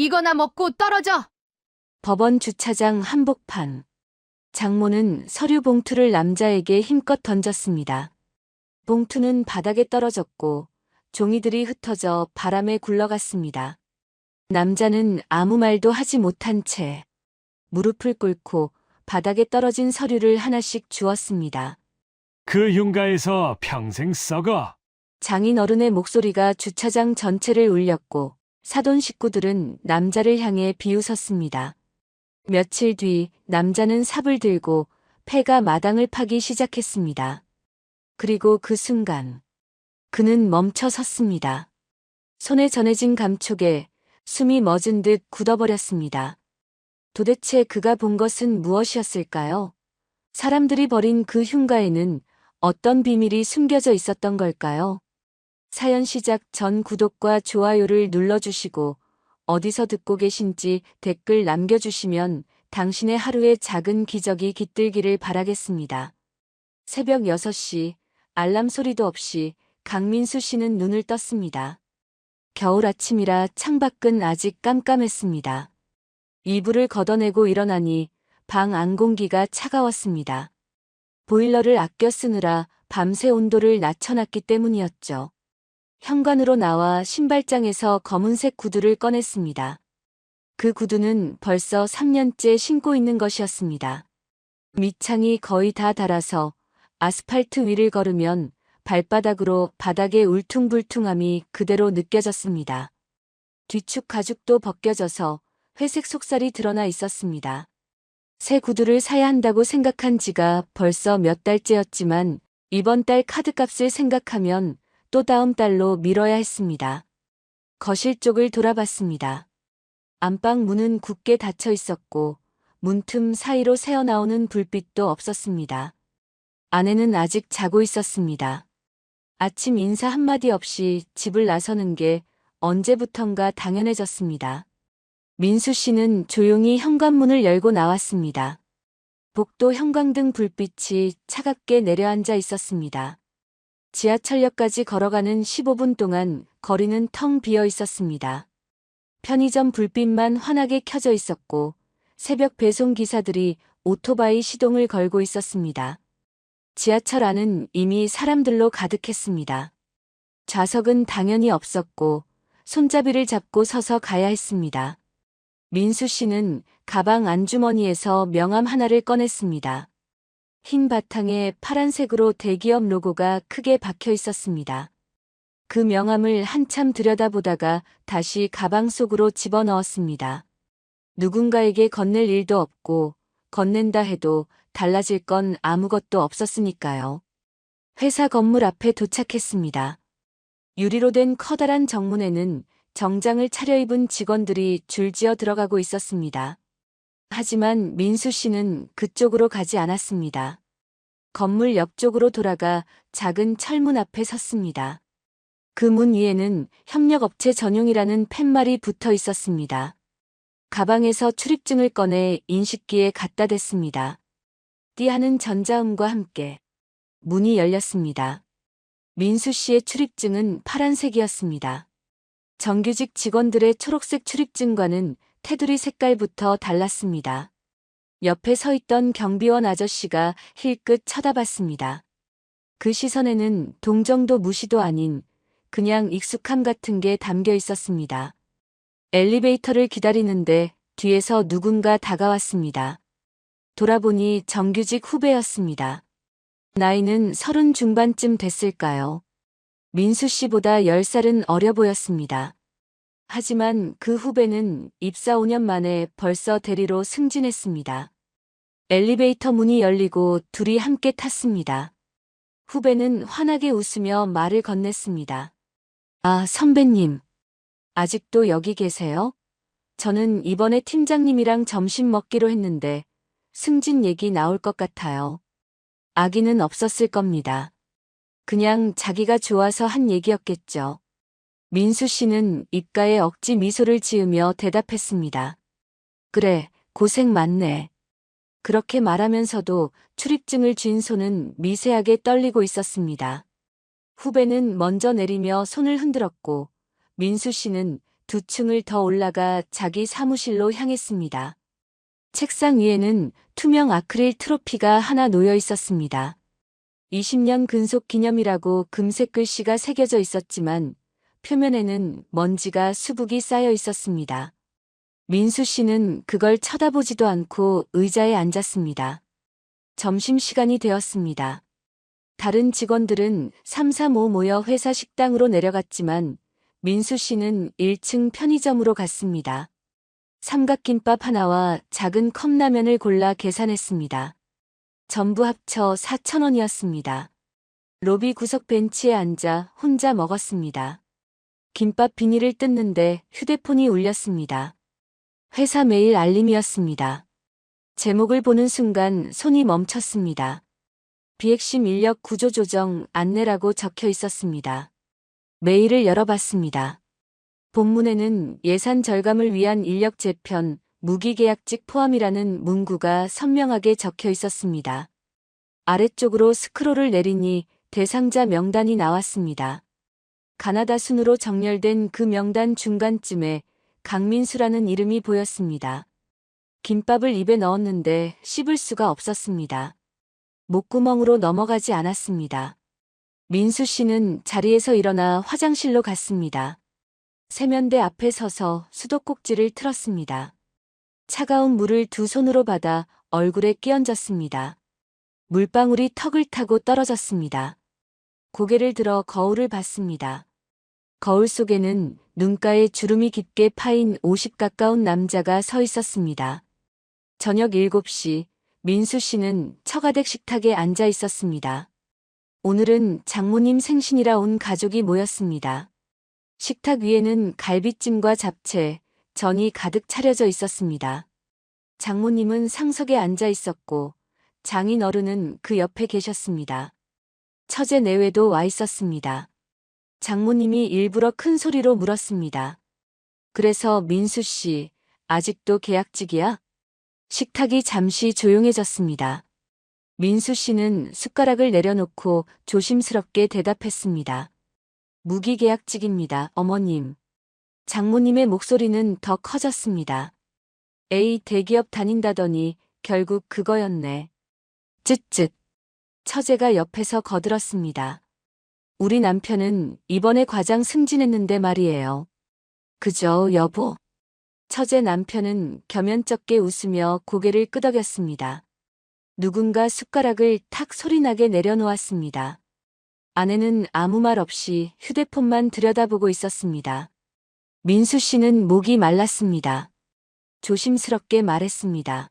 이거나 먹고 떨어져! 법원 주차장 한복판. 장모는 서류 봉투를 남자에게 힘껏 던졌습니다. 봉투는 바닥에 떨어졌고 종이들이 흩어져 바람에 굴러갔습니다. 남자는 아무 말도 하지 못한 채 무릎을 꿇고 바닥에 떨어진 서류를 하나씩 주었습니다. 그 흉가에서 평생 썩어. 장인 어른의 목소리가 주차장 전체를 울렸고 사돈 식구들은 남자를 향해 비웃었습니다. 며칠 뒤 남자는 삽을 들고 폐가 마당을 파기 시작했습니다. 그리고 그 순간 그는 멈춰 섰습니다. 손에 전해진 감촉에 숨이 멎은 듯 굳어버렸습니다. 도대체 그가 본 것은 무엇이었을까요? 사람들이 버린 그 흉가에는 어떤 비밀이 숨겨져 있었던 걸까요? 사연 시작 전 구독과 좋아요를 눌러주시고 어디서 듣고 계신지 댓글 남겨주시면 당신의 하루에 작은 기적이 깃들기를 바라겠습니다. 새벽 6시 알람 소리도 없이 강민수 씨는 눈을 떴습니다. 겨울 아침이라 창밖은 아직 깜깜했습니다. 이불을 걷어내고 일어나니 방 안 공기가 차가웠습니다. 보일러를 아껴 쓰느라 밤새 온도를 낮춰놨기 때문이었죠. 현관으로 나와 신발장에서 검은색 구두를 꺼냈습니다. 그 구두는 벌써 3년째 신고 있는 것이었습니다. 밑창이 거의 다 닳아서 아스팔트 위를 걸으면 발바닥으로 바닥의 울퉁불퉁함이 그대로 느껴졌습니다. 뒤축 가죽도 벗겨져서 회색 속살이 드러나 있었습니다. 새 구두를 사야 한다고 생각한 지가 벌써 몇 달째였지만 이번 달 카드값을 생각하면 또 다음 달로 미뤄야 했습니다. 거실 쪽을 돌아봤습니다. 안방 문은 굳게 닫혀 있었고 문틈 사이로 새어나오는 불빛도 없었습니다. 아내는 아직 자고 있었습니다. 아침 인사 한마디 없이 집을 나서는 게 언제부턴가 당연해졌습니다. 민수 씨는 조용히 현관문을 열고 나왔습니다. 복도 형광등 불빛이 차갑게 내려앉아 있었습니다. 지하철역까지 걸어가는 15분 동안 거리는 텅 비어 있었습니다. 편의점 불빛만 환하게 켜져 있었고 새벽 배송 기사들이 오토바이 시동을 걸고 있었습니다. 지하철 안은 이미 사람들로 가득했습니다. 좌석은 당연히 없었고 손잡이를 잡고 서서 가야 했습니다. 민수 씨는 가방 안주머니에서 명함 하나를 꺼냈습니다. 흰 바탕에 파란색으로 대기업 로고가 크게 박혀 있었습니다. 그 명함을 한참 들여다보다가 다시 가방 속으로 집어넣었습니다. 누군가에게 건넬 일도 없고 건넨다 해도 달라질 건 아무것도 없었으니까요. 회사 건물 앞에 도착했습니다. 유리로 된 커다란 정문에는 정장을 차려입은 직원들이 줄지어 들어가고 있었습니다. 하지만 민수 씨는 그쪽으로 가지 않았습니다. 건물 옆쪽으로 돌아가 작은 철문 앞에 섰습니다. 그 문 위에는 협력업체 전용이라는 팻말이 붙어 있었습니다. 가방에서 출입증을 꺼내 인식기에 갖다 댔습니다. 띠하는 전자음과 함께 문이 열렸습니다. 민수 씨의 출입증은 파란색이었습니다. 정규직 직원들의 초록색 출입증과는 테두리 색깔부터 달랐습니다. 옆에 서 있던 경비원 아저씨가 힐끗 쳐다봤습니다. 그 시선에는 동정도 무시도 아닌 그냥 익숙함 같은 게 담겨 있었습니다. 엘리베이터를 기다리는데 뒤에서 누군가 다가왔습니다. 돌아보니 정규직 후배였습니다. 나이는 30 중반쯤 됐을까요? 민수 씨보다 10살은 어려 보였습니다. 하지만 그 후배는 입사 5년 만에 벌써 대리로 승진했습니다. 엘리베이터 문이 열리고 둘이 함께 탔습니다. 후배는 환하게 웃으며 말을 건넸습니다. 아, 선배님. 아직도 여기 계세요? 저는 이번에 팀장님이랑 점심 먹기로 했는데 승진 얘기 나올 것 같아요. 악의는 없었을 겁니다. 그냥 자기가 좋아서 한 얘기였겠죠. 민수 씨는 입가에 억지 미소를 지으며 대답했습니다. 그래, 고생 많네. 그렇게 말하면서도 출입증을 쥔 손은 미세하게 떨리고 있었습니다. 후배는 먼저 내리며 손을 흔들었고 민수 씨는 두 층을 더 올라가 자기 사무실로 향했습니다. 책상 위에는 투명 아크릴 트로피가 하나 놓여 있었습니다. 20년 근속 기념이라고 금색 글씨가 새겨져 있었지만 표면에는 먼지가 수북이 쌓여 있었습니다. 민수 씨는 그걸 쳐다보지도 않고 의자에 앉았습니다. 점심시간이 되었습니다. 다른 직원들은 335 모여 회사 식당으로 내려갔지만 민수 씨는 1층 편의점으로 갔습니다. 삼각김밥 하나와 작은 컵라면을 골라 계산했습니다. 전부 합쳐 4,000원이었습니다. 로비 구석 벤치에 앉아 혼자 먹었습니다. 김밥 비닐을 뜯는데 휴대폰이 울렸습니다. 회사 메일 알림이었습니다. 제목을 보는 순간 손이 멈췄습니다. 비핵심 인력 구조 조정 안내라고 적혀 있었습니다. 메일을 열어봤습니다. 본문에는 예산 절감을 위한 인력 재편, 무기계약직 포함이라는 문구가 선명하게 적혀 있었습니다. 아래쪽으로 스크롤을 내리니 대상자 명단이 나왔습니다. 가나다 순으로 정렬된 그 명단 중간쯤에 강민수라는 이름이 보였습니다. 김밥을 입에 넣었는데 씹을 수가 없었습니다. 목구멍으로 넘어가지 않았습니다. 민수 씨는 자리에서 일어나 화장실로 갔습니다. 세면대 앞에 서서 수도꼭지를 틀었습니다. 차가운 물을 두 손으로 받아 얼굴에 끼얹었습니다. 물방울이 턱을 타고 떨어졌습니다. 고개를 들어 거울을 봤습니다. 거울 속에는 눈가에 주름이 깊게 파인 50 가까운 남자가 서 있었습니다. 저녁 7시 민수 씨는 처가댁 식탁에 앉아 있었습니다. 오늘은 장모님 생신이라 온 가족이 모였습니다. 식탁 위에는 갈비찜과 잡채, 전이 가득 차려져 있었습니다. 장모님은 상석에 앉아 있었고 장인 어른은 그 옆에 계셨습니다. 처제 내외도 와 있었습니다. 장모님이 일부러 큰 소리로 물었습니다. 그래서 민수 씨, 아직도 계약직이야? 식탁이 잠시 조용해졌습니다. 민수 씨는 숟가락을 내려놓고 조심스럽게 대답했습니다. 무기계약직입니다, 어머님. 장모님의 목소리는 더 커졌습니다. 에이, 대기업 다닌다더니 결국 그거였네. 쯧쯧. 처제가 옆에서 거들었습니다. 우리 남편은 이번에 과장 승진했는데 말이에요. 그죠, 여보? 처제 남편은 겸연쩍게 웃으며 고개를 끄덕였습니다. 누군가 숟가락을 탁 소리나게 내려놓았습니다. 아내는 아무 말 없이 휴대폰만 들여다보고 있었습니다. 민수 씨는 목이 말랐습니다. 조심스럽게 말했습니다.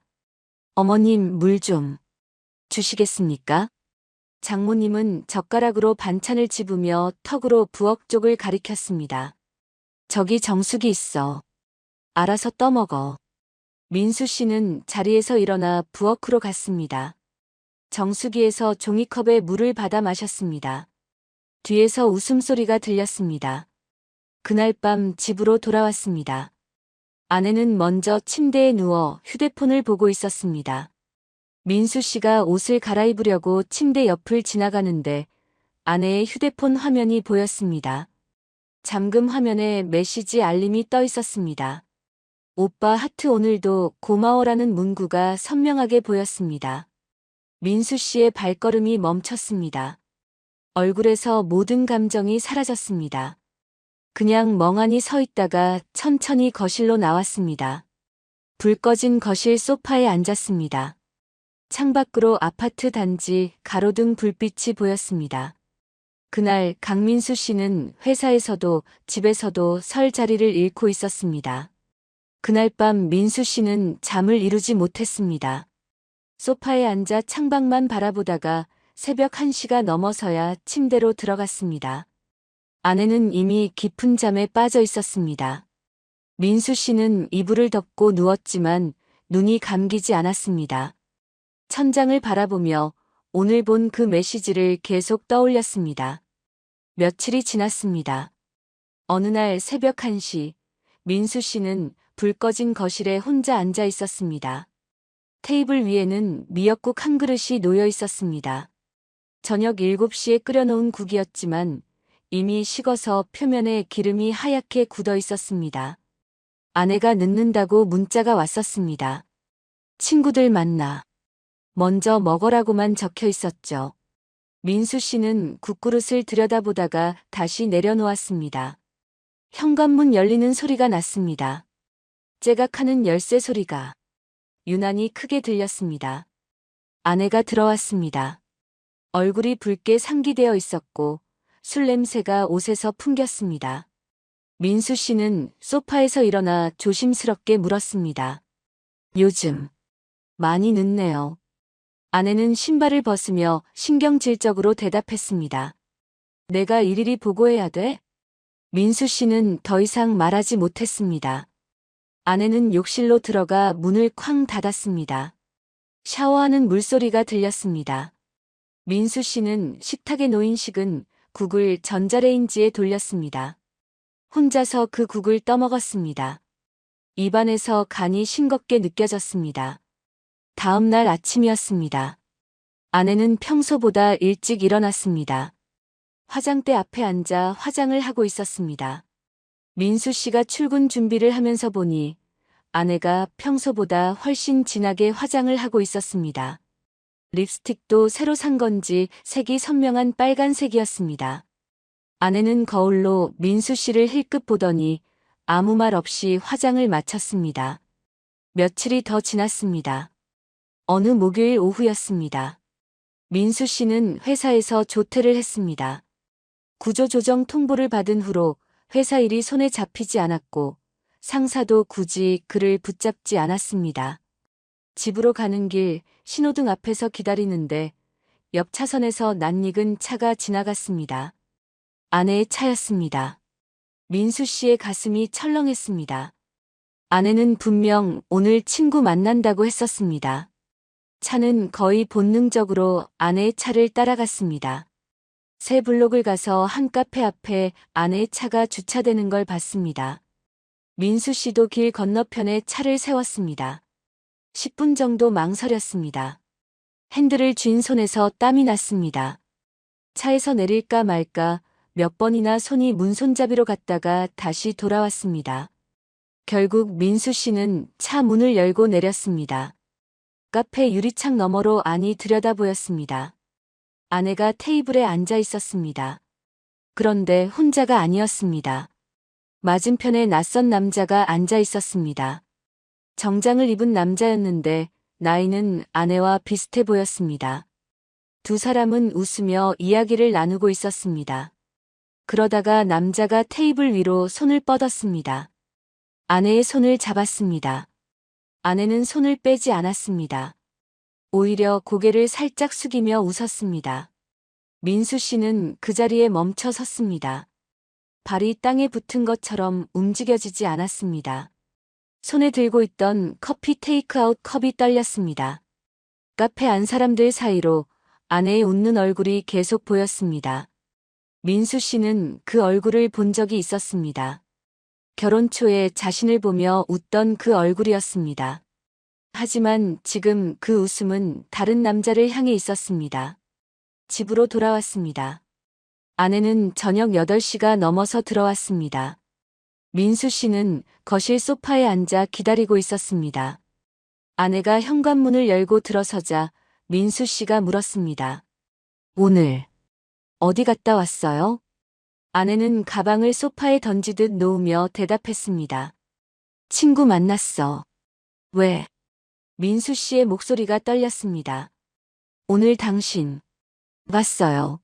어머님, 물 좀 주시겠습니까? 장모님은 젓가락으로 반찬을 집으며 턱으로 부엌 쪽을 가리켰습니다. 저기 정수기 있어. 알아서 떠먹어. 민수 씨는 자리에서 일어나 부엌으로 갔습니다. 정수기에서 종이컵에 물을 받아 마셨습니다. 뒤에서 웃음소리가 들렸습니다. 그날 밤 집으로 돌아왔습니다. 아내는 먼저 침대에 누워 휴대폰을 보고 있었습니다. 민수 씨가 옷을 갈아입으려고 침대 옆을 지나가는데 아내의 휴대폰 화면이 보였습니다. 잠금 화면에 메시지 알림이 떠 있었습니다. 오빠 하트 오늘도 고마워라는 문구가 선명하게 보였습니다. 민수 씨의 발걸음이 멈췄습니다. 얼굴에서 모든 감정이 사라졌습니다. 그냥 멍하니 서 있다가 천천히 거실로 나왔습니다. 불 꺼진 거실 소파에 앉았습니다. 창밖으로 아파트 단지 가로등 불빛이 보였습니다. 그날 강민수 씨는 회사에서도 집에서도 설 자리를 잃고 있었습니다. 그날 밤 민수 씨는 잠을 이루지 못했습니다. 소파에 앉아 창밖만 바라보다가 새벽 1시가 넘어서야 침대로 들어갔습니다. 아내는 이미 깊은 잠에 빠져 있었습니다. 민수 씨는 이불을 덮고 누웠지만 눈이 감기지 않았습니다. 천장을 바라보며 오늘 본 그 메시지를 계속 떠올렸습니다. 며칠이 지났습니다. 어느 날 새벽 1시, 민수 씨는 불 꺼진 거실에 혼자 앉아 있었습니다. 테이블 위에는 미역국 한 그릇이 놓여 있었습니다. 저녁 7시에 끓여놓은 국이었지만 이미 식어서 표면에 기름이 하얗게 굳어 있었습니다. 아내가 늦는다고 문자가 왔었습니다. 친구들 만나. 먼저 먹으라고만 적혀 있었죠. 민수 씨는 국그릇을 들여다보다가 다시 내려놓았습니다. 현관문 열리는 소리가 났습니다. 째각하는 열쇠 소리가 유난히 크게 들렸습니다. 아내가 들어왔습니다. 얼굴이 붉게 상기되어 있었고 술 냄새가 옷에서 풍겼습니다. 민수 씨는 소파에서 일어나 조심스럽게 물었습니다. 요즘 많이 늦네요. 아내는 신발을 벗으며 신경질적으로 대답했습니다. 내가 일일이 보고해야 돼? 민수 씨는 더 이상 말하지 못했습니다. 아내는 욕실로 들어가 문을 쾅 닫았습니다. 샤워하는 물소리가 들렸습니다. 민수 씨는 식탁에 놓인 식은 국을 전자레인지에 돌렸습니다. 혼자서 그 국을 떠먹었습니다. 입안에서 간이 싱겁게 느껴졌습니다. 다음 날 아침이었습니다. 아내는 평소보다 일찍 일어났습니다. 화장대 앞에 앉아 화장을 하고 있었습니다. 민수 씨가 출근 준비를 하면서 보니 아내가 평소보다 훨씬 진하게 화장을 하고 있었습니다. 립스틱도 새로 산 건지 색이 선명한 빨간색이었습니다. 아내는 거울로 민수 씨를 힐끗 보더니 아무 말 없이 화장을 마쳤습니다. 며칠이 더 지났습니다. 어느 목요일 오후였습니다. 민수 씨는 회사에서 조퇴를 했습니다. 구조조정 통보를 받은 후로 회사 일이 손에 잡히지 않았고 상사도 굳이 그를 붙잡지 않았습니다. 집으로 가는 길 신호등 앞에서 기다리는데 옆 차선에서 낯익은 차가 지나갔습니다. 아내의 차였습니다. 민수 씨의 가슴이 철렁했습니다. 아내는 분명 오늘 친구 만난다고 했었습니다. 차는 거의 본능적으로 아내의 차를 따라갔습니다. 새 블록을 가서 한 카페 앞에 아내의 차가 주차되는 걸 봤습니다. 민수 씨도 길 건너편에 차를 세웠습니다. 10분 정도 망설였습니다. 핸들을 쥔 손에서 땀이 났습니다. 차에서 내릴까 말까 몇 번이나 손이 문손잡이로 갔다가 다시 돌아왔습니다. 결국 민수 씨는 차 문을 열고 내렸습니다. 카페 유리창 너머로 안이 들여다보였습니다. 아내가 테이블에 앉아 있었습니다. 그런데 혼자가 아니었습니다. 맞은편에 낯선 남자가 앉아 있었습니다. 정장을 입은 남자였는데 나이는 아내와 비슷해 보였습니다. 두 사람은 웃으며 이야기를 나누고 있었습니다. 그러다가 남자가 테이블 위로 손을 뻗었습니다. 아내의 손을 잡았습니다. 아내는 손을 빼지 않았습니다. 오히려 고개를 살짝 숙이며 웃었습니다. 민수 씨는 그 자리에 멈춰 섰습니다. 발이 땅에 붙은 것처럼 움직여지지 않았습니다. 손에 들고 있던 커피 테이크아웃 컵이 떨렸습니다. 카페 안 사람들 사이로 아내의 웃는 얼굴이 계속 보였습니다. 민수 씨는 그 얼굴을 본 적이 있었습니다. 결혼 초에 자신을 보며 웃던 그 얼굴이었습니다. 하지만 지금 그 웃음은 다른 남자를 향해 있었습니다. 집으로 돌아왔습니다. 아내는 저녁 8시가 넘어서 들어왔습니다. 민수 씨는 거실 소파에 앉아 기다리고 있었습니다. 아내가 현관문을 열고 들어서자 민수 씨가 물었습니다. 오늘 어디 갔다 왔어요? 아내는 가방을 소파에 던지듯 놓으며 대답했습니다. 친구 만났어. 왜? 민수 씨의 목소리가 떨렸습니다. 오늘 당신 봤어요.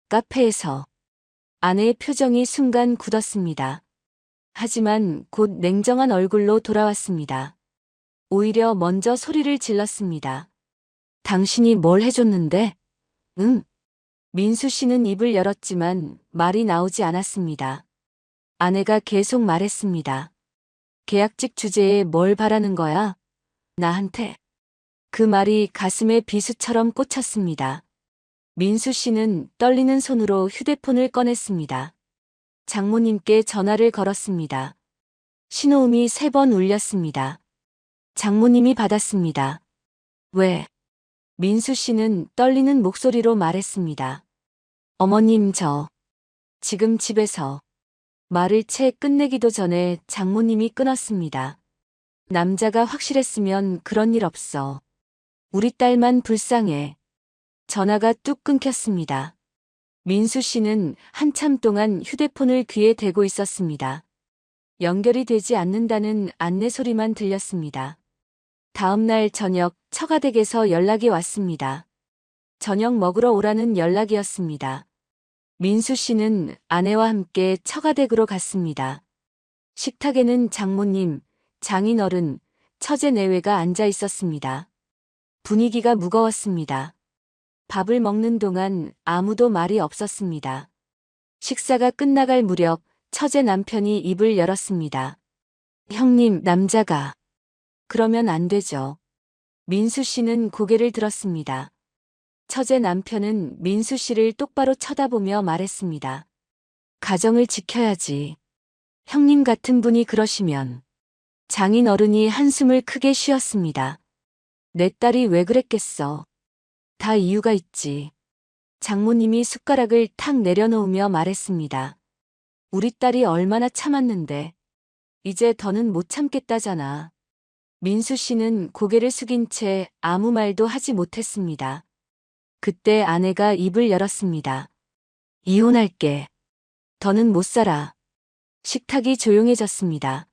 카페에서. 아내의 표정이 순간 굳었습니다. 하지만 곧 냉정한 얼굴로 돌아왔습니다. 오히려 먼저 소리를 질렀습니다. 당신이 뭘 해줬는데? 응. 민수 씨는 입을 열었지만 말이 나오지 않았습니다. 아내가 계속 말했습니다. 계약직 주제에 뭘 바라는 거야? 나한테. 그 말이 가슴에 비수처럼 꽂혔습니다. 민수 씨는 떨리는 손으로 휴대폰을 꺼냈습니다. 장모님께 전화를 걸었습니다. 신호음이 3번 울렸습니다. 장모님이 받았습니다. 왜? 민수 씨는 떨리는 목소리로 말했습니다. 어머님 지금 집에서. 말을 채 끝내기도 전에 장모님이 끊었습니다. 남자가 확실했으면 그런 일 없어. 우리 딸만 불쌍해. 전화가 뚝 끊겼습니다. 민수 씨는 한참 동안 휴대폰을 귀에 대고 있었습니다. 연결이 되지 않는다는 안내 소리만 들렸습니다. 다음 날 저녁 처가댁에서 연락이 왔습니다. 저녁 먹으러 오라는 연락이었습니다. 민수 씨는 아내와 함께 처가댁으로 갔습니다. 식탁에는 장모님, 장인어른, 처제 내외가 앉아 있었습니다. 분위기가 무거웠습니다. 밥을 먹는 동안 아무도 말이 없었습니다. 식사가 끝나갈 무렵 처제 남편이 입을 열었습니다. 형님, 남자가. 그러면 안 되죠. 민수 씨는 고개를 들었습니다. 처제 남편은 민수 씨를 똑바로 쳐다보며 말했습니다. 가정을 지켜야지. 형님 같은 분이 그러시면. 장인 어른이 한숨을 크게 쉬었습니다. 내 딸이 왜 그랬겠어. 다 이유가 있지. 장모님이 숟가락을 탁 내려놓으며 말했습니다. 우리 딸이 얼마나 참았는데. 이제 더는 못 참겠다잖아. 민수 씨는 고개를 숙인 채 아무 말도 하지 못했습니다. 그때 아내가 입을 열었습니다. 이혼할게. 더는 못 살아. 식탁이 조용해졌습니다.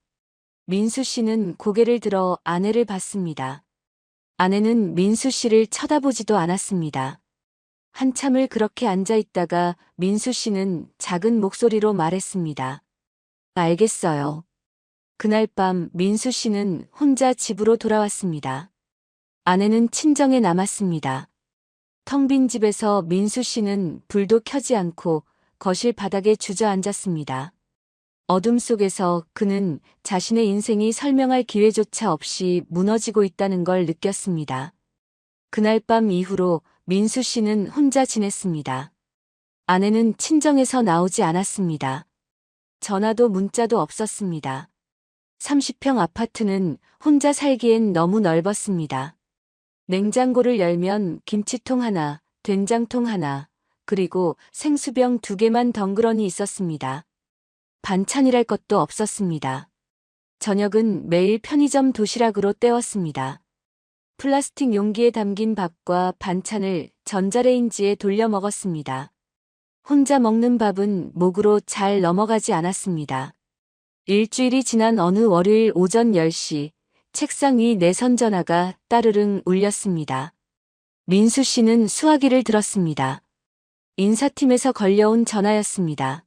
민수 씨는 고개를 들어 아내를 봤습니다. 아내는 민수 씨를 쳐다보지도 않았습니다. 한참을 그렇게 앉아 있다가 민수 씨는 작은 목소리로 말했습니다. 알겠어요. 그날 밤 민수 씨는 혼자 집으로 돌아왔습니다. 아내는 친정에 남았습니다. 텅 빈 집에서 민수 씨는 불도 켜지 않고 거실 바닥에 주저앉았습니다. 어둠 속에서 그는 자신의 인생이 설명할 기회조차 없이 무너지고 있다는 걸 느꼈습니다. 그날 밤 이후로 민수 씨는 혼자 지냈습니다. 아내는 친정에서 나오지 않았습니다. 전화도 문자도 없었습니다. 30평 아파트는 혼자 살기엔 너무 넓었습니다. 냉장고를 열면 김치통 하나, 된장통 하나, 그리고 생수병 2개만 덩그러니 있었습니다. 반찬이랄 것도 없었습니다. 저녁은 매일 편의점 도시락으로 때웠습니다. 플라스틱 용기에 담긴 밥과 반찬을 전자레인지에 돌려 먹었습니다. 혼자 먹는 밥은 목으로 잘 넘어가지 않았습니다. 일주일이 지난 어느 월요일 오전 10시, 책상 위 내선 전화가 따르릉 울렸습니다. 민수 씨는 수화기를 들었습니다. 인사팀에서 걸려온 전화였습니다.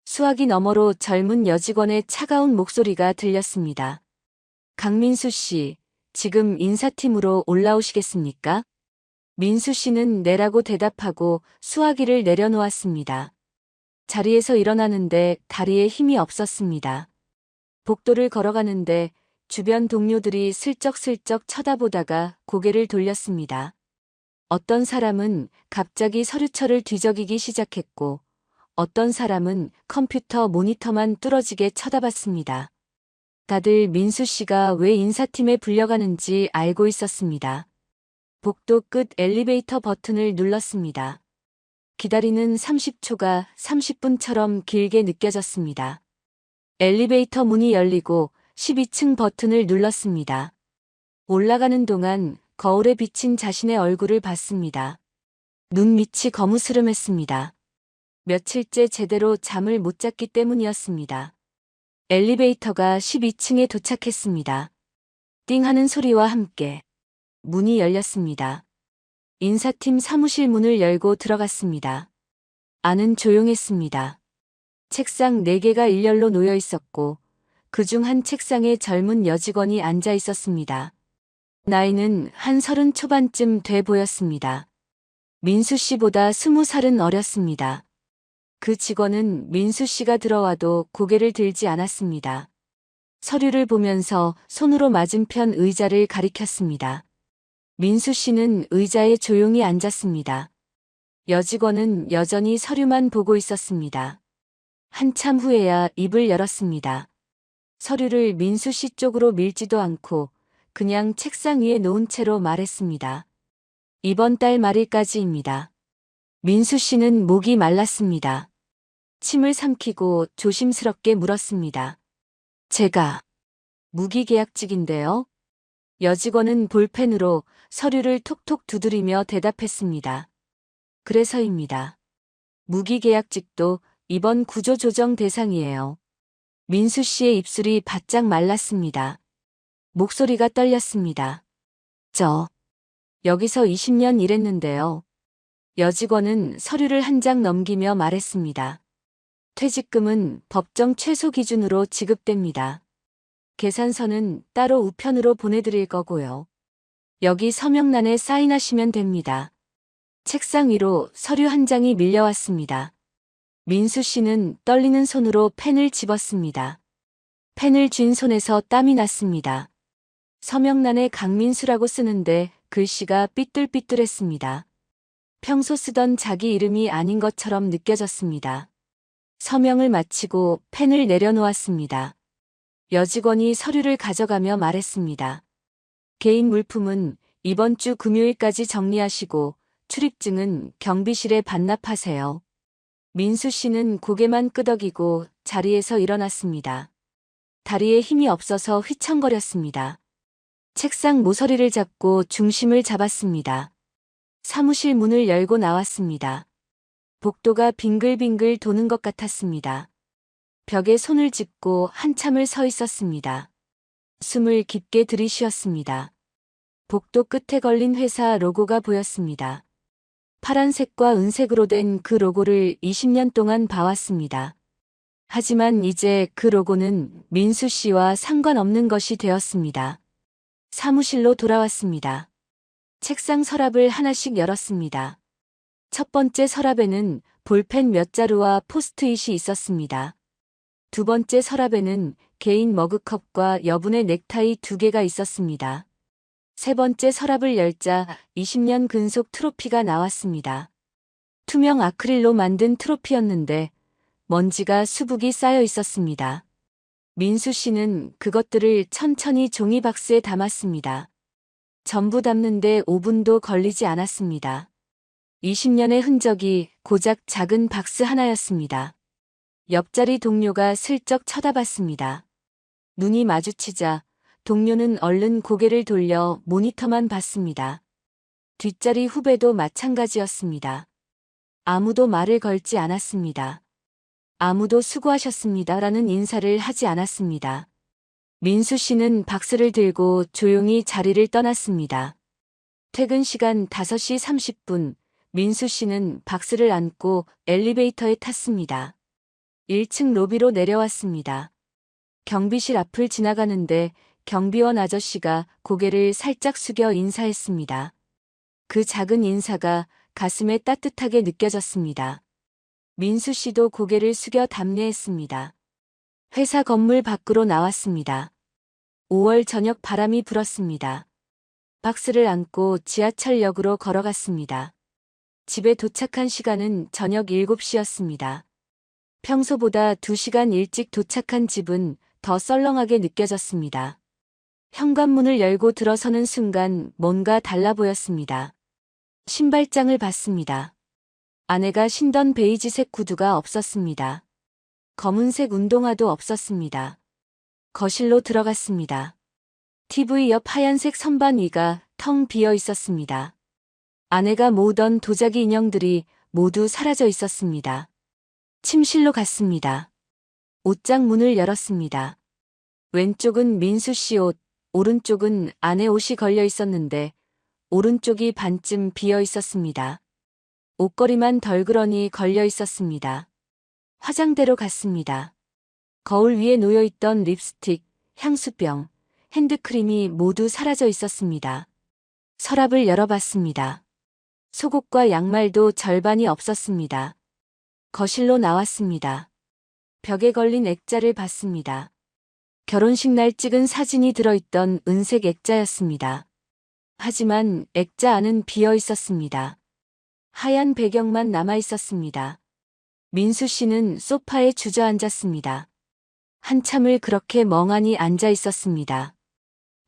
수화기 너머로 젊은 여직원의 차가운 목소리가 들렸습니다. 강민수 씨, 지금 인사팀으로 올라오시겠습니까? 민수 씨는 네라고 대답하고 수화기를 내려놓았습니다. 자리에서 일어나는데 다리에 힘이 없었습니다. 복도를 걸어가는데 주변 동료들이 슬쩍슬쩍 쳐다보다가 고개를 돌렸습니다. 어떤 사람은 갑자기 서류철을 뒤적이기 시작했고 어떤 사람은 컴퓨터 모니터만 뚫어지게 쳐다봤습니다. 다들 민수 씨가 왜 인사팀에 불려가는지 알고 있었습니다. 복도 끝 엘리베이터 버튼을 눌렀습니다. 기다리는 30초가 30분처럼 길게 느껴졌습니다. 엘리베이터 문이 열리고 12층 버튼을 눌렀습니다. 올라가는 동안 거울에 비친 자신의 얼굴을 봤습니다. 눈 밑이 거무스름했습니다. 며칠째 제대로 잠을 못 잤기 때문이었습니다. 엘리베이터가 12층에 도착했습니다. 띵 하는 소리와 함께 문이 열렸습니다. 인사팀 사무실 문을 열고 들어갔습니다. 안은 조용했습니다. 책상 4개가 일렬로 놓여 있었고 그중 한 책상에 젊은 여직원이 앉아 있었습니다. 나이는 한 30 초반쯤 돼 보였습니다. 민수 씨보다 20살은 어렸습니다. 그 직원은 민수 씨가 들어와도 고개를 들지 않았습니다. 서류를 보면서 손으로 맞은편 의자를 가리켰습니다. 민수 씨는 의자에 조용히 앉았습니다. 여직원은 여전히 서류만 보고 있었습니다. 한참 후에야 입을 열었습니다. 서류를 민수 씨 쪽으로 밀지도 않고 그냥 책상 위에 놓은 채로 말했습니다. 이번 달 말일까지입니다. 민수 씨는 목이 말랐습니다. 침을 삼키고 조심스럽게 물었습니다. 제가 무기계약직인데요. 여직원은 볼펜으로 서류를 톡톡 두드리며 대답했습니다. 그래서입니다. 무기계약직도 이번 구조조정 대상이에요. 민수 씨의 입술이 바짝 말랐습니다. 목소리가 떨렸습니다. 저 여기서 20년 일했는데요. 여직원은 서류를 한 장 넘기며 말했습니다. 퇴직금은 법정 최소 기준으로 지급됩니다. 계산서는 따로 우편으로 보내드릴 거고요. 여기 서명란에 사인하시면 됩니다. 책상 위로 서류 한 장이 밀려왔습니다. 민수 씨는 떨리는 손으로 펜을 집었습니다. 펜을 쥔 손에서 땀이 났습니다. 서명란에 강민수라고 쓰는데 글씨가 삐뚤삐뚤했습니다. 평소 쓰던 자기 이름이 아닌 것처럼 느껴졌습니다. 서명을 마치고 펜을 내려놓았습니다. 여직원이 서류를 가져가며 말했습니다. 개인 물품은 이번 주 금요일까지 정리하시고 출입증은 경비실에 반납하세요. 민수 씨는 고개만 끄덕이고 자리에서 일어났습니다. 다리에 힘이 없어서 휘청거렸습니다. 책상 모서리를 잡고 중심을 잡았습니다. 사무실 문을 열고 나왔습니다. 복도가 빙글빙글 도는 것 같았습니다. 벽에 손을 짚고 한참을 서 있었습니다. 숨을 깊게 들이쉬었습니다. 복도 끝에 걸린 회사 로고가 보였습니다. 파란색과 은색으로 된 그 로고를 20년 동안 봐왔습니다. 하지만 이제 그 로고는 민수 씨와 상관없는 것이 되었습니다. 사무실로 돌아왔습니다. 책상 서랍을 하나씩 열었습니다. 첫 번째 서랍에는 볼펜 몇 자루와 포스트잇이 있었습니다. 두 번째 서랍에는 개인 머그컵과 여분의 넥타이 2개가 있었습니다. 세 번째 서랍을 열자 20년 근속 트로피가 나왔습니다. 투명 아크릴로 만든 트로피였는데 먼지가 수북이 쌓여 있었습니다. 민수 씨는 그것들을 천천히 종이박스에 담았습니다. 전부 담는데 5분도 걸리지 않았습니다. 20년의 흔적이 고작 작은 박스 하나였습니다. 옆자리 동료가 슬쩍 쳐다봤습니다. 눈이 마주치자 동료는 얼른 고개를 돌려 모니터만 봤습니다. 뒷자리 후배도 마찬가지였습니다. 아무도 말을 걸지 않았습니다. 아무도 수고하셨습니다라는 인사를 하지 않았습니다. 민수 씨는 박스를 들고 조용히 자리를 떠났습니다. 퇴근 시간 5시 30분, 민수 씨는 박스를 안고 엘리베이터에 탔습니다. 1층 로비로 내려왔습니다. 경비실 앞을 지나가는데 경비원 아저씨가 고개를 살짝 숙여 인사했습니다. 그 작은 인사가 가슴에 따뜻하게 느껴졌습니다. 민수 씨도 고개를 숙여 답례했습니다. 회사 건물 밖으로 나왔습니다. 5월 저녁 바람이 불었습니다. 박스를 안고 지하철역으로 걸어갔습니다. 집에 도착한 시간은 저녁 7시였습니다. 평소보다 2시간 일찍 도착한 집은 더 썰렁하게 느껴졌습니다. 현관문을 열고 들어서는 순간 뭔가 달라 보였습니다. 신발장을 봤습니다. 아내가 신던 베이지색 구두가 없었습니다. 검은색 운동화도 없었습니다. 거실로 들어갔습니다. TV 옆 하얀색 선반 위가 텅 비어 있었습니다. 아내가 모으던 도자기 인형들이 모두 사라져 있었습니다. 침실로 갔습니다. 옷장 문을 열었습니다. 왼쪽은 민수 씨 옷, 오른쪽은 아내 옷이 걸려 있었는데 오른쪽이 반쯤 비어 있었습니다. 옷걸이만 덜그러니 걸려 있었습니다. 화장대로 갔습니다. 거울 위에 놓여있던 립스틱, 향수병, 핸드크림이 모두 사라져 있었습니다. 서랍을 열어봤습니다. 속옷과 양말도 절반이 없었습니다. 거실로 나왔습니다. 벽에 걸린 액자를 봤습니다. 결혼식 날 찍은 사진이 들어있던 은색 액자였습니다. 하지만 액자 안은 비어 있었습니다. 하얀 배경만 남아 있었습니다. 민수 씨는 소파에 주저앉았습니다. 한참을 그렇게 멍하니 앉아 있었습니다.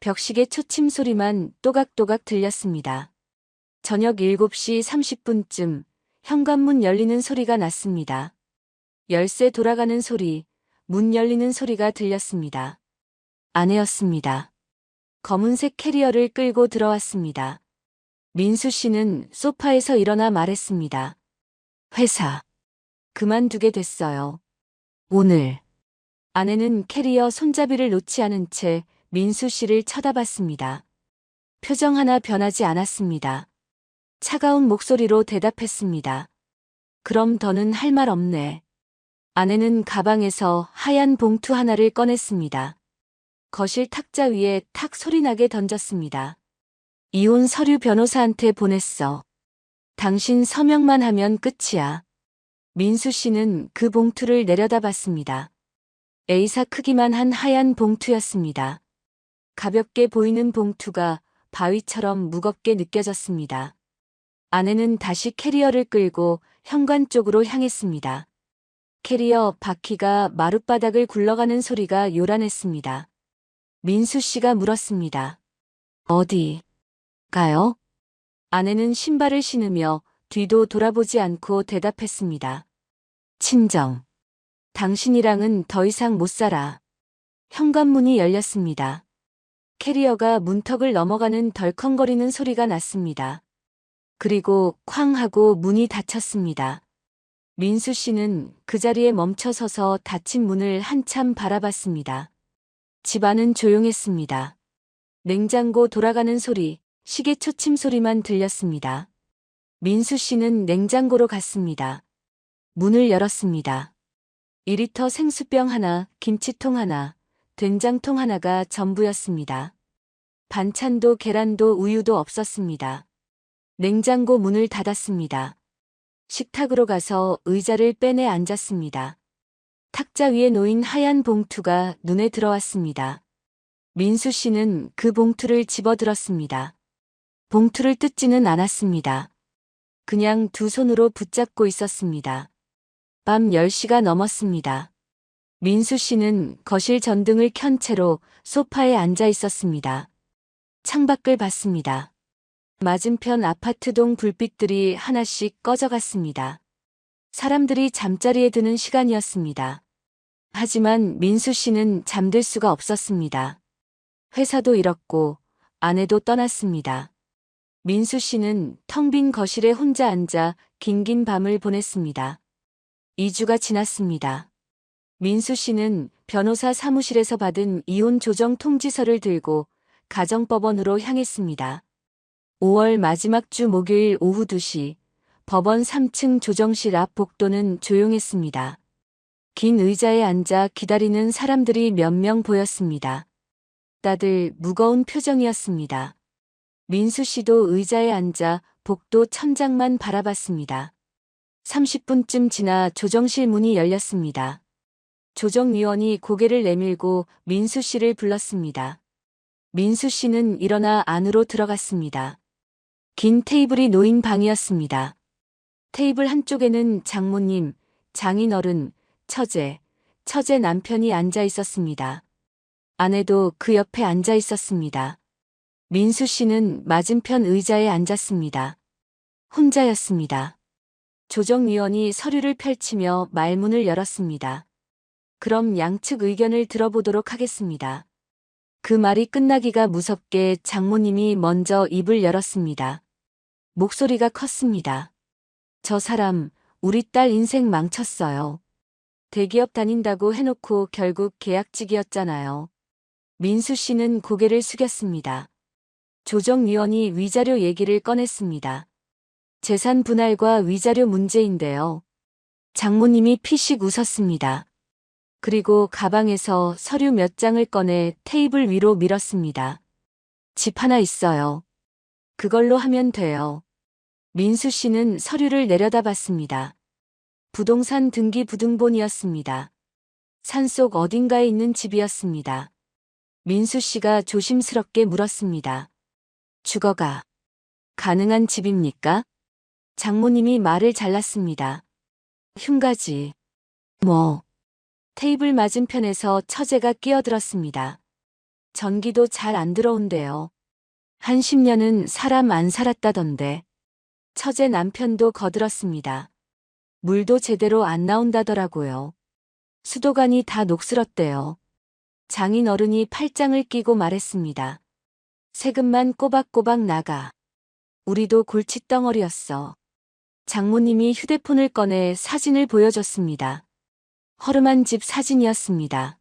벽시계 초침 소리만 또각또각 들렸습니다. 저녁 7시 30분쯤 현관문 열리는 소리가 났습니다. 열쇠 돌아가는 소리, 문 열리는 소리가 들렸습니다. 아내였습니다. 검은색 캐리어를 끌고 들어왔습니다. 민수 씨는 소파에서 일어나 말했습니다. 회사. 그만두게 됐어요. 오늘. 아내는 캐리어 손잡이를 놓지 않은 채 민수 씨를 쳐다봤습니다. 표정 하나 변하지 않았습니다. 차가운 목소리로 대답했습니다. 그럼 더는 할 말 없네. 아내는 가방에서 하얀 봉투 하나를 꺼냈습니다. 거실 탁자 위에 탁 소리나게 던졌습니다. 이혼 서류 변호사한테 보냈어. 당신 서명만 하면 끝이야. 민수 씨는 그 봉투를 내려다봤습니다. A사 크기만 한 하얀 봉투였습니다. 가볍게 보이는 봉투가 바위처럼 무겁게 느껴졌습니다. 아내는 다시 캐리어를 끌고 현관 쪽으로 향했습니다. 캐리어 바퀴가 마룻바닥을 굴러가는 소리가 요란했습니다. 민수 씨가 물었습니다. 어디 가요? 아내는 신발을 신으며 뒤도 돌아보지 않고 대답했습니다. 친정. 당신이랑은 더 이상 못 살아. 현관문이 열렸습니다. 캐리어가 문턱을 넘어가는 덜컹거리는 소리가 났습니다. 그리고 쾅 하고 문이 닫혔습니다. 민수 씨는 그 자리에 멈춰 서서 닫힌 문을 한참 바라봤습니다. 집 안은 조용했습니다. 냉장고 돌아가는 소리, 시계 초침 소리만 들렸습니다. 민수 씨는 냉장고로 갔습니다. 문을 열었습니다. 2리터 생수병 하나, 김치통 하나, 된장통 하나가 전부였습니다. 반찬도 계란도 우유도 없었습니다. 냉장고 문을 닫았습니다. 식탁으로 가서 의자를 빼내 앉았습니다. 탁자 위에 놓인 하얀 봉투가 눈에 들어왔습니다. 민수 씨는 그 봉투를 집어들었습니다. 봉투를 뜯지는 않았습니다. 그냥 두 손으로 붙잡고 있었습니다. 밤 10시가 넘었습니다. 민수 씨는 거실 전등을 켠 채로 소파에 앉아 있었습니다. 창밖을 봤습니다. 맞은편 아파트동 불빛들이 하나씩 꺼져갔습니다. 사람들이 잠자리에 드는 시간이었습니다. 하지만 민수 씨는 잠들 수가 없었습니다. 회사도 잃었고 아내도 떠났습니다. 민수 씨는 텅 빈 거실에 혼자 앉아 긴긴 밤을 보냈습니다. 2주가 지났습니다. 민수 씨는 변호사 사무실에서 받은 이혼 조정 통지서를 들고 가정법원으로 향했습니다. 5월 마지막 주 목요일 오후 2시, 법원 3층 조정실 앞 복도는 조용했습니다. 긴 의자에 앉아 기다리는 사람들이 몇 명 보였습니다. 다들 무거운 표정이었습니다. 민수 씨도 의자에 앉아 복도 천장만 바라봤습니다. 30분쯤 지나 조정실 문이 열렸습니다. 조정위원이 고개를 내밀고 민수 씨를 불렀습니다. 민수 씨는 일어나 안으로 들어갔습니다. 긴 테이블이 놓인 방이었습니다. 테이블 한쪽에는 장모님, 장인어른, 처제 남편이 앉아 있었습니다. 아내도 그 옆에 앉아 있었습니다. 민수 씨는 맞은편 의자에 앉았습니다. 혼자였습니다. 조정위원이 서류를 펼치며 말문을 열었습니다. 그럼 양측 의견을 들어보도록 하겠습니다. 그 말이 끝나기가 무섭게 장모님이 먼저 입을 열었습니다. 목소리가 컸습니다. 저 사람, 우리 딸 인생 망쳤어요. 대기업 다닌다고 해놓고 결국 계약직이었잖아요. 민수 씨는 고개를 숙였습니다. 조정위원이 위자료 얘기를 꺼냈습니다. 재산 분할과 위자료 문제인데요. 장모님이 피식 웃었습니다. 그리고 가방에서 서류 몇 장을 꺼내 테이블 위로 밀었습니다. 집 하나 있어요. 그걸로 하면 돼요. 민수 씨는 서류를 내려다봤습니다. 부동산 등기 부등본이었습니다. 산속 어딘가에 있는 집이었습니다. 민수 씨가 조심스럽게 물었습니다. 주거가 가능한 집입니까? 장모님이 말을 잘랐습니다. 흉가지. 뭐. 테이블 맞은편에서 처제가 끼어들었습니다. 전기도 잘 안 들어온대요. 한 10년은 사람 안 살았다던데. 처제 남편도 거들었습니다. 물도 제대로 안 나온다더라고요. 수도관이 다 녹슬었대요. 장인 어른이 팔짱을 끼고 말했습니다. 세금만 꼬박꼬박 나가. 우리도 골칫덩어리였어. 장모님이 휴대폰을 꺼내 사진을 보여줬습니다. 허름한 집 사진이었습니다.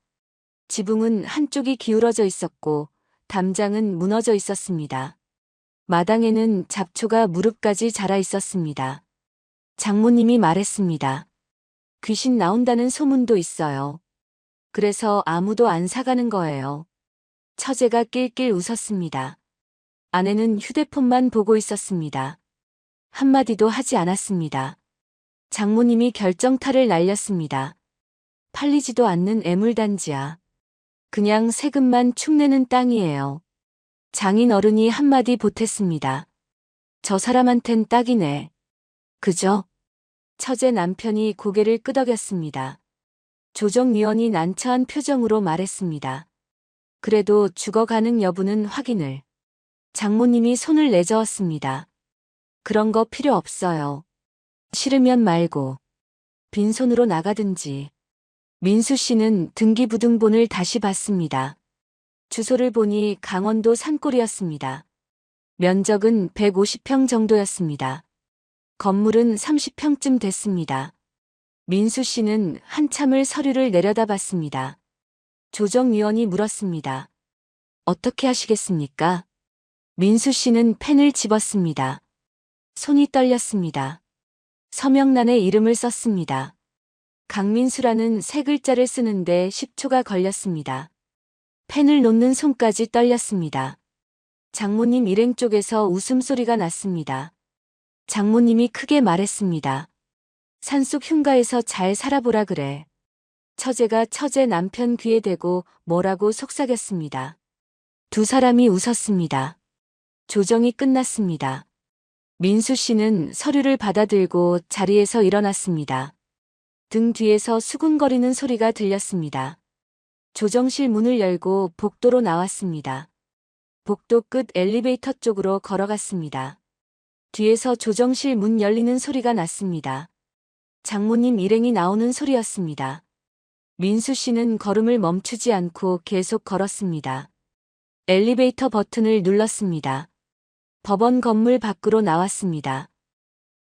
지붕은 한쪽이 기울어져 있었고 담장은 무너져 있었습니다. 마당에는 잡초가 무릎까지 자라 있었습니다. 장모님이 말했습니다. 귀신 나온다는 소문도 있어요. 그래서 아무도 안 사가는 거예요. 처제가 낄낄 웃었습니다. 아내는 휴대폰만 보고 있었습니다. 한마디도 하지 않았습니다. 장모님이 결정타를 날렸습니다. 팔리지도 않는 애물단지야. 그냥 세금만 축내는 땅이에요. 장인 어른이 한마디 보탰습니다. 저 사람한텐 딱이네. 그죠? 처제 남편이 고개를 끄덕였습니다. 조정위원이 난처한 표정으로 말했습니다. 그래도 죽어가는 여부는 확인을. 장모님이 손을 내저었습니다. 그런 거 필요 없어요. 싫으면 말고. 빈손으로 나가든지. 민수 씨는 등기부등본을 다시 봤습니다. 주소를 보니 강원도 산골이었습니다. 면적은 150평 정도였습니다. 건물은 30평쯤 됐습니다. 민수 씨는 한참을 서류를 내려다봤습니다. 조정위원이 물었습니다. 어떻게 하시겠습니까? 민수 씨는 펜을 집었습니다. 손이 떨렸습니다. 서명란에 이름을 썼습니다. 강민수라는 세 글자를 쓰는데 10초가 걸렸습니다. 펜을 놓는 손까지 떨렸습니다. 장모님 일행 쪽에서 웃음소리가 났습니다. 장모님이 크게 말했습니다. 산속 흉가에서 잘 살아보라 그래. 처제가 처제 남편 귀에 대고 뭐라고 속삭였습니다. 두 사람이 웃었습니다. 조정이 끝났습니다. 민수 씨는 서류를 받아들고 자리에서 일어났습니다. 등 뒤에서 수군거리는 소리가 들렸습니다. 조정실 문을 열고 복도로 나왔습니다. 복도 끝 엘리베이터 쪽으로 걸어갔습니다. 뒤에서 조정실 문 열리는 소리가 났습니다. 장모님 일행이 나오는 소리였습니다. 민수 씨는 걸음을 멈추지 않고 계속 걸었습니다. 엘리베이터 버튼을 눌렀습니다. 법원 건물 밖으로 나왔습니다.